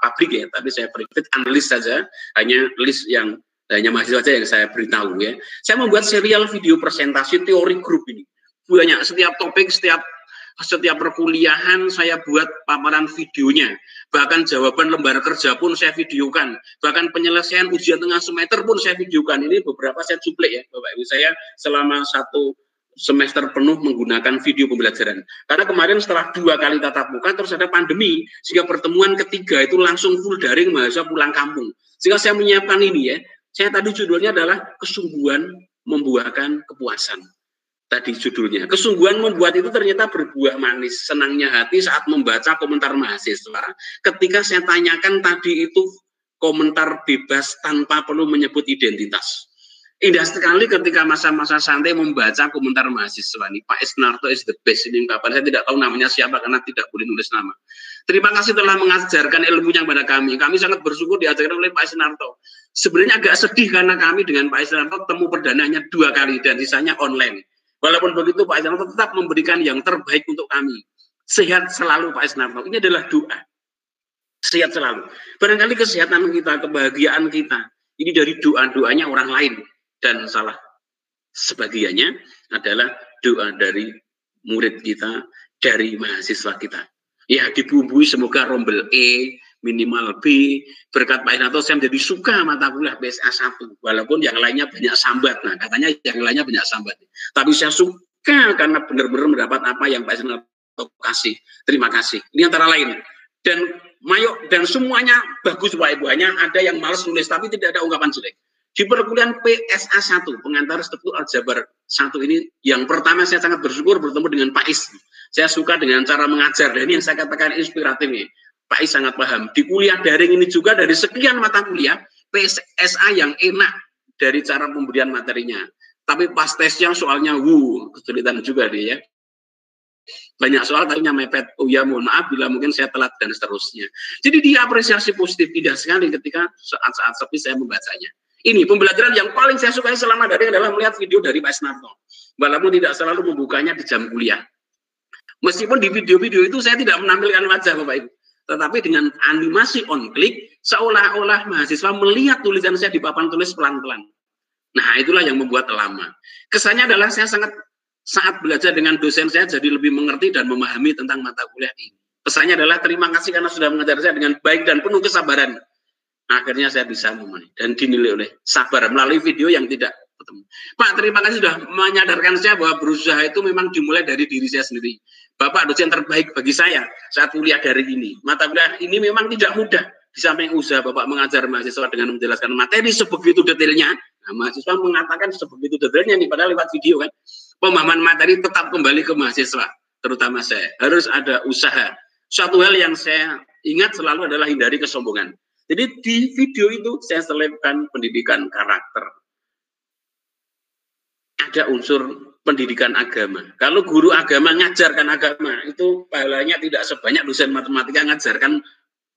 publik ya, tapi saya private, analis saja, hanya list yang hanya mahasiswa saja yang saya beritahu ya. Saya membuat serial video presentasi teori grup ini. Banyak, setiap topik, setiap perkuliahan saya buat paparan videonya. Bahkan jawaban lembar kerja pun saya videokan. Bahkan penyelesaian ujian tengah semester pun saya videokan. Ini beberapa saya cuplek ya Bapak Ibu. Saya selama 1 semester penuh menggunakan video pembelajaran. Karena kemarin setelah 2 kali tatap muka terus ada pandemi, sehingga pertemuan ketiga itu langsung full daring, mahasiswa pulang kampung. Sehingga saya menyiapkan ini ya. Saya tadi judulnya adalah kesungguhan membuahkan kepuasan. Tadi judulnya. Kesungguhan membuat itu ternyata berbuah manis. Senangnya hati saat membaca komentar mahasiswa. Ketika saya tanyakan tadi itu komentar bebas tanpa perlu menyebut identitas. Indah sekali ketika masa-masa santai membaca komentar mahasiswa ini. Pak Isnarto is the best ini ungkapan. Saya tidak tahu namanya siapa karena tidak boleh nulis nama. Terima kasih telah mengajarkan ilmunya kepada kami. Kami sangat bersyukur diajarkan oleh Pak Isnarto. Sebenarnya agak sedih karena kami dengan Pak Isnarto temu perdananya 2 kali dan sisanya online. Walaupun begitu Pak Isnarto tetap memberikan yang terbaik untuk kami. Sehat selalu Pak Isnarto. Ini adalah doa. Sehat selalu. Barangkali kesehatan kita, kebahagiaan kita, ini dari doa-doanya orang lain. Dan salah sebagiannya adalah doa dari murid kita, dari mahasiswa kita. Ya, dibumbui semoga rombel E, minimal B, berkat Pak Isnarto saya menjadi suka mata kuliah PSA 1, walaupun yang lainnya banyak sambat. Nah, katanya yang lainnya banyak sambat. Tapi saya suka karena benar-benar mendapat apa yang Pak Isnarto kasih. Terima kasih. Ini antara lain. Dan semuanya bagus Pak Ibu, hanya ada yang malas nulis tapi tidak ada ungkapan jelek. Di perkuliahan PSA 1, pengantar struktur aljabar 1 ini, yang pertama saya sangat bersyukur bertemu dengan Pak Is. Saya suka dengan cara mengajar, dan ini yang saya katakan inspiratif nih. Pak Is sangat paham. Di kuliah daring ini juga dari sekian mata kuliah, PSA yang enak dari cara pemberian materinya. Tapi pas tesnya soalnya, kesulitan juga dia ya. Banyak soal tadinya mepet, oh ya mohon maaf bila mungkin saya telat dan seterusnya. Jadi dia apresiasi positif, indah sekali ketika saat-saat sepi saya membacanya. Ini pembelajaran yang paling saya sukai selama daring adalah melihat video dari Pak Isnarto. Walaupun tidak selalu membukanya di jam kuliah. Meskipun di video-video itu saya tidak menampilkan wajah Bapak Ibu. Tetapi dengan animasi on click, seolah-olah mahasiswa melihat tulisan saya di papan tulis pelan-pelan. Nah itulah yang membuat lama. Kesannya adalah saya saat belajar dengan dosen saya jadi lebih mengerti dan memahami tentang mata kuliah ini. Pesannya adalah terima kasih karena sudah mengajar saya dengan baik dan penuh kesabaran. Akhirnya saya bisa memahami dan dinilai oleh sabar melalui video yang tidak ketemu. Pak, terima kasih sudah menyadarkan saya bahwa berusaha itu memang dimulai dari diri saya sendiri. Bapak dosen terbaik bagi saya saat kuliah dari ini. Mata kuliah ini memang tidak mudah. Di samping usaha Bapak mengajar mahasiswa dengan menjelaskan materi sebegitu detailnya. Nah, mahasiswa mengatakan sebegitu detailnya nih, padahal lewat video kan. Pemahaman materi tetap kembali ke mahasiswa. Terutama saya. Harus ada usaha. Suatu hal yang saya ingat selalu adalah hindari kesombongan. Jadi di video itu saya selipkan pendidikan karakter. Ada unsur pendidikan agama. Kalau guru agama ngajarkan agama, itu pahalanya tidak sebanyak dosen matematika ngajarkan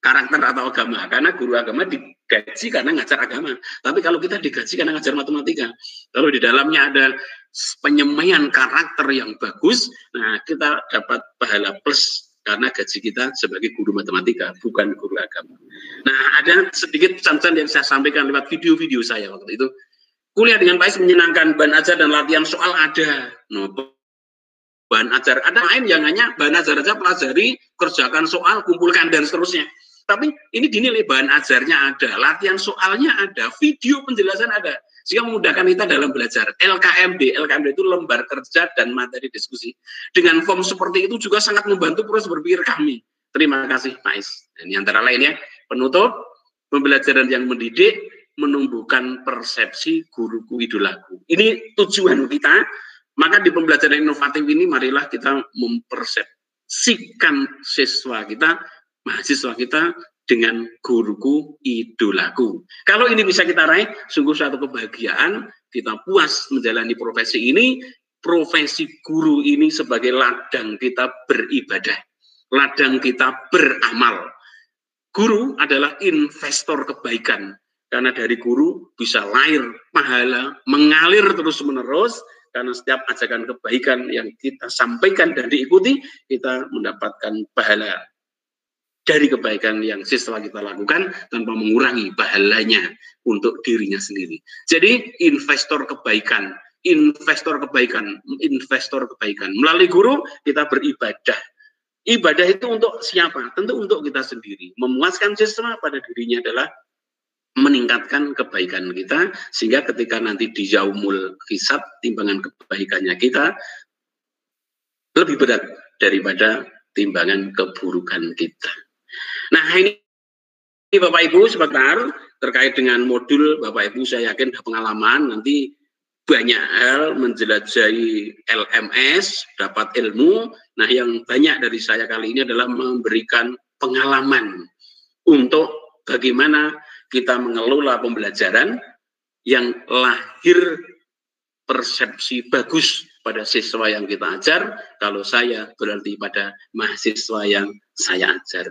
karakter atau agama. Karena guru agama digaji karena ngajar agama. Tapi kalau kita digaji karena ngajar matematika. Kalau di dalamnya ada penyemaian karakter yang bagus, nah kita dapat pahala plus. Karena gaji kita sebagai guru matematika, bukan guru agama. Nah, ada sedikit pesan-pesan yang saya sampaikan lewat video-video saya waktu itu. Kuliah dengan Pak Is menyenangkan, bahan ajar dan latihan soal ada. No, bahan ajar ada lain yang hanya bahan ajar aja pelajari, kerjakan soal, kumpulkan dan seterusnya. Tapi ini dinilai bahan ajarnya ada, latihan soalnya ada, video penjelasan ada. Sehingga memudahkan kita dalam belajar. LKMD itu lembar kerja dan materi diskusi. Dengan form seperti itu juga sangat membantu proses berpikir kami. Terima kasih Pak Is. Ini antara lain ya, penutup, pembelajaran yang mendidik, menumbuhkan persepsi guruku idolaku. Ini tujuan kita, maka di pembelajaran inovatif ini marilah kita mempersepsikan siswa kita, mahasiswa kita, dengan guruku idolaku. Kalau ini bisa kita raih, sungguh suatu kebahagiaan, kita puas menjalani profesi ini, profesi guru ini sebagai ladang kita beribadah, ladang kita beramal. Guru adalah investor kebaikan, karena dari guru bisa lahir pahala, mengalir terus-menerus, karena setiap ajakan kebaikan yang kita sampaikan dan diikuti, kita mendapatkan pahala dari kebaikan yang siswa kita lakukan tanpa mengurangi pahalanya untuk dirinya sendiri. Jadi investor kebaikan. Melalui guru kita beribadah. Ibadah itu untuk siapa? Tentu untuk kita sendiri. Memuaskan siswa pada dirinya adalah meningkatkan kebaikan kita, sehingga ketika nanti di yaumul hisab, timbangan kebaikannya kita lebih berat daripada timbangan keburukan kita. Nah, ini Bapak Ibu sebentar terkait dengan modul. Bapak Ibu saya yakin ada pengalaman, nanti banyak hal menjelajahi LMS, dapat ilmu. Nah, yang banyak dari saya kali ini adalah memberikan pengalaman untuk bagaimana kita mengelola pembelajaran yang lahir persepsi bagus pada siswa yang kita ajar. Kalau saya berarti pada mahasiswa yang saya ajar.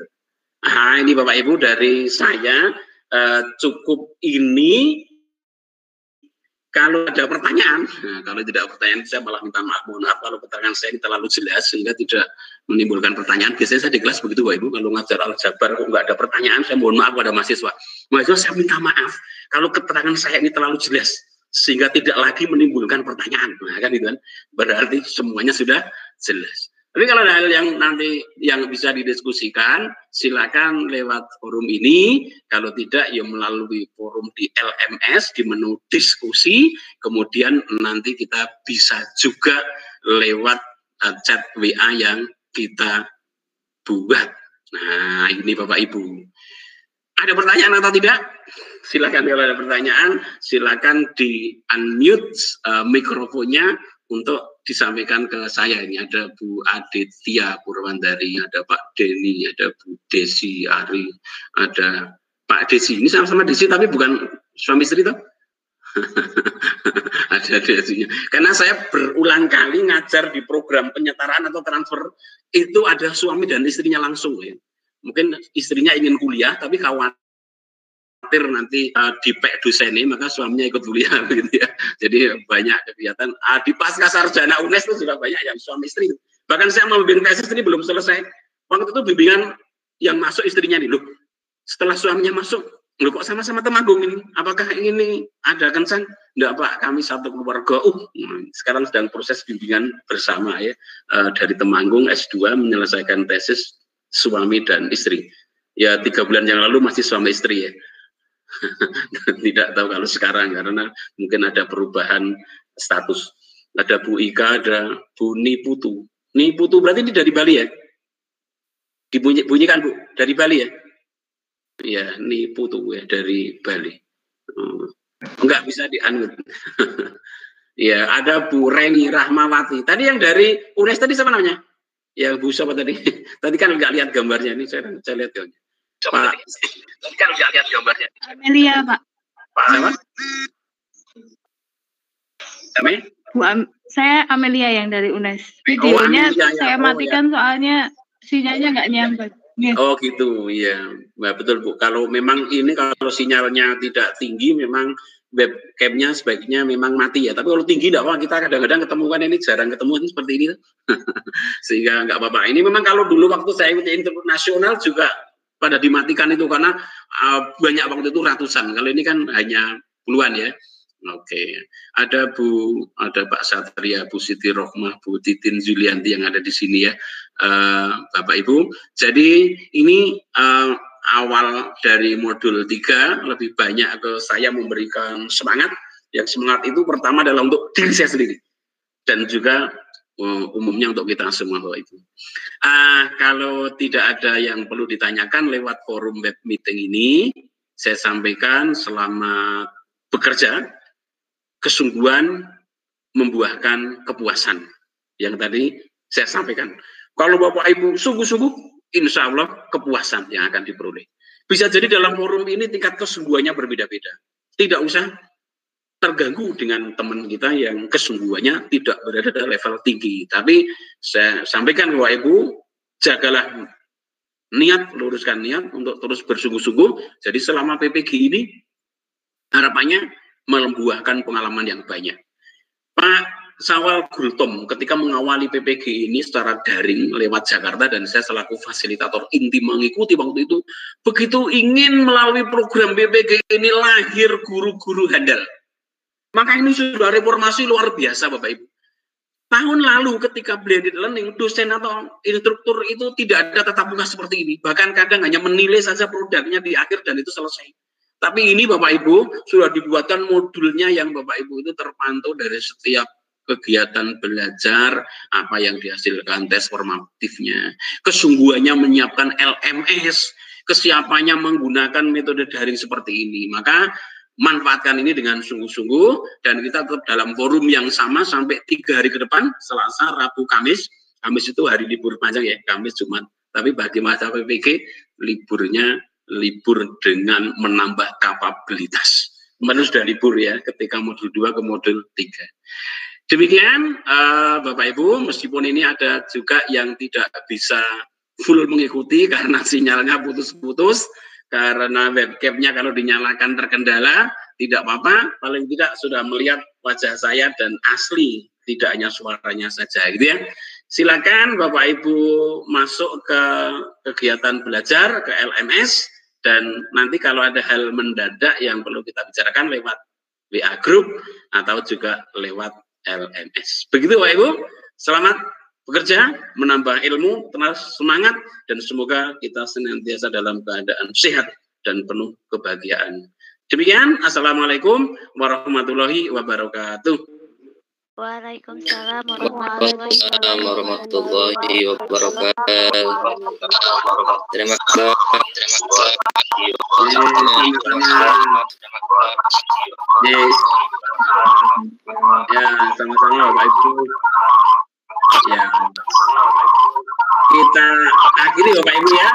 Nah, ini Bapak Ibu dari saya, cukup ini. Kalau ada pertanyaan, nah, kalau tidak ada pertanyaan saya malah minta maaf, mohon maaf kalau keterangan saya ini terlalu jelas sehingga tidak menimbulkan pertanyaan. Biasanya saya di kelas begitu Bapak Ibu, kalau ngajar aljabar kok nggak ada pertanyaan, saya mohon maaf pada mahasiswa. Mahasiswa saya minta maaf kalau keterangan saya ini terlalu jelas sehingga tidak lagi menimbulkan pertanyaan. Nah, kan itu kan berarti semuanya sudah jelas. Tapi kalau ada hal yang nanti yang bisa didiskusikan, silakan lewat forum ini. Kalau tidak, ya melalui forum di LMS, di menu diskusi. Kemudian nanti kita bisa juga lewat chat WA yang kita buat. Nah, ini Bapak Ibu. Ada pertanyaan atau tidak? Silakan kalau ada pertanyaan, silakan di unmute mikrofonnya untuk disampaikan ke saya. Ini ada Bu Aditya Purwandari, ada Pak Denny, ada Bu Desi Ari, ada Pak Desi. Ini sama-sama Desi tapi bukan suami istri toh? Ada Desinya. Karena saya berulang kali ngajar di program penyetaraan atau transfer itu ada suami dan istrinya langsung ya. Mungkin istrinya ingin kuliah tapi khawatir nanti dipek dosennya, maka suaminya ikut kuliah gitu ya. Jadi banyak kegiatan di pasca sarjana UNES itu sudah banyak yang suami istri. Bahkan saya membimbing tesis ini belum selesai. Waktu itu bimbingan yang masuk istrinya nih, loh. Setelah suaminya masuk, loh kok sama-sama Temanggung ini? Apakah ini ada kencan? Enggak Pak, kami satu keluarga. Sekarang sedang proses bimbingan bersama ya dari Temanggung S2 menyelesaikan tesis suami dan istri. Ya 3 bulan yang lalu masih suami istri ya. Tidak tahu kalau sekarang karena mungkin ada perubahan status. Ada Bu Ika, ada Bu Niputu. Niputu berarti ini dari Bali ya? Dibunyikan Bu, dari Bali ya? Ya, Niputu ya dari Bali. Enggak bisa di-unmute. Ya, ada Bu Reni Rahmawati. Tadi yang dari UNES tadi siapa namanya? Ya Bu siapa tadi? Tadi kan enggak lihat gambarnya ini, saya lihat gambarnya. Pak, tadi kan enggak lihat gambarnya. Amelia, Pak. Pak siapa? Saya Amelia yang dari UNES. Videonya saya matikan soalnya sinyalnya nggak nyampe. Oh gitu, iya. Nah, betul Bu. Kalau memang ini kalau sinyalnya tidak tinggi, memang webcamnya sebaiknya memang mati ya. Tapi kalau tinggi tidak apa, kita kadang-kadang ketemu kan ini jarang ketemu seperti ini, sehingga nggak apa-apa. Ini memang kalau dulu waktu saya ikut internasional juga pada dimatikan itu karena banyak waktu itu ratusan. Kalau ini kan hanya puluhan ya. Oke, ada Pak Satria, Bu Siti Rohmah, Bu Titin Zulianti yang ada di sini ya, Bapak Ibu. Jadi ini awal dari modul 3 lebih banyak ke saya memberikan semangat. Yang semangat itu pertama adalah untuk diri saya sendiri dan juga umumnya untuk kita semua Bapak Ibu. Kalau tidak ada yang perlu ditanyakan lewat forum web meeting ini, saya sampaikan selama bekerja kesungguhan membuahkan kepuasan. Yang tadi saya sampaikan. Kalau Bapak Ibu sungguh-sungguh, insya Allah kepuasan yang akan diperoleh. Bisa jadi dalam forum ini tingkat kesungguhannya berbeda-beda. Tidak usah terganggu dengan teman kita yang kesungguhannya tidak berada pada level tinggi. Tapi saya sampaikan Bapak Ibu, jagalah niat, luruskan niat untuk terus bersungguh-sungguh. Jadi selama PPG ini harapannya membuahkan pengalaman yang banyak. Pak Sawal Gultom ketika mengawali PPG ini secara daring lewat Jakarta dan saya selaku fasilitator inti mengikuti waktu itu, begitu ingin melalui program PPG ini lahir guru-guru handal. Maka ini sudah reformasi luar biasa Bapak Ibu. Tahun lalu ketika blended learning, dosen atau instruktur itu tidak ada tatap muka seperti ini. Bahkan kadang hanya menilai saja produknya di akhir dan itu selesai. Tapi ini Bapak Ibu sudah dibuatkan modulnya yang Bapak Ibu itu terpantau dari setiap kegiatan belajar, apa yang dihasilkan tes formatifnya, kesungguhannya menyiapkan LMS, kesiapannya menggunakan metode daring seperti ini. Maka manfaatkan ini dengan sungguh-sungguh, dan kita tetap dalam forum yang sama sampai 3 hari ke depan, Selasa, Rabu, Kamis. Kamis itu hari libur panjang ya, Kamis, Jumat. Tapi bagi masa PPG, liburnya libur dengan menambah kapabilitas. Kemarin sudah libur ya, ketika modul 2 ke modul 3. Demikian Bapak Ibu, meskipun ini ada juga yang tidak bisa full mengikuti karena sinyalnya putus-putus, karena webcamnya kalau dinyalakan terkendala, tidak apa-apa, paling tidak sudah melihat wajah saya dan asli, tidak hanya suaranya saja gitu ya. Silakan Bapak Ibu masuk ke kegiatan belajar, ke LMS, dan nanti kalau ada hal mendadak yang perlu kita bicarakan lewat WA Group atau juga lewat LMS. Begitu Bapak Ibu, selamat bekerja, menambah ilmu, terus semangat, dan semoga kita senantiasa dalam keadaan sehat dan penuh kebahagiaan. Demikian, Assalamualaikum warahmatullahi wabarakatuh. Waalaikumsalam warahmatullahi wabarakatuh. Terima kasih. Ya, sama-sama Bapak Ibu. Ya, kita akhiri Bapak Ibu ya.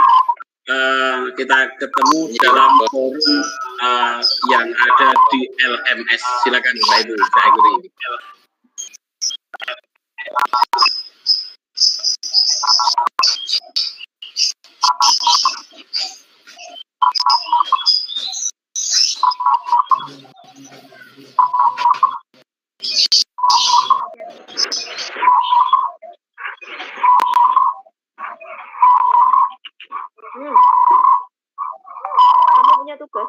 Kita ketemu dalam forum yang ada di LMS. Silakan Bapak Ibu, saya akhiri. Kamu punya tugas?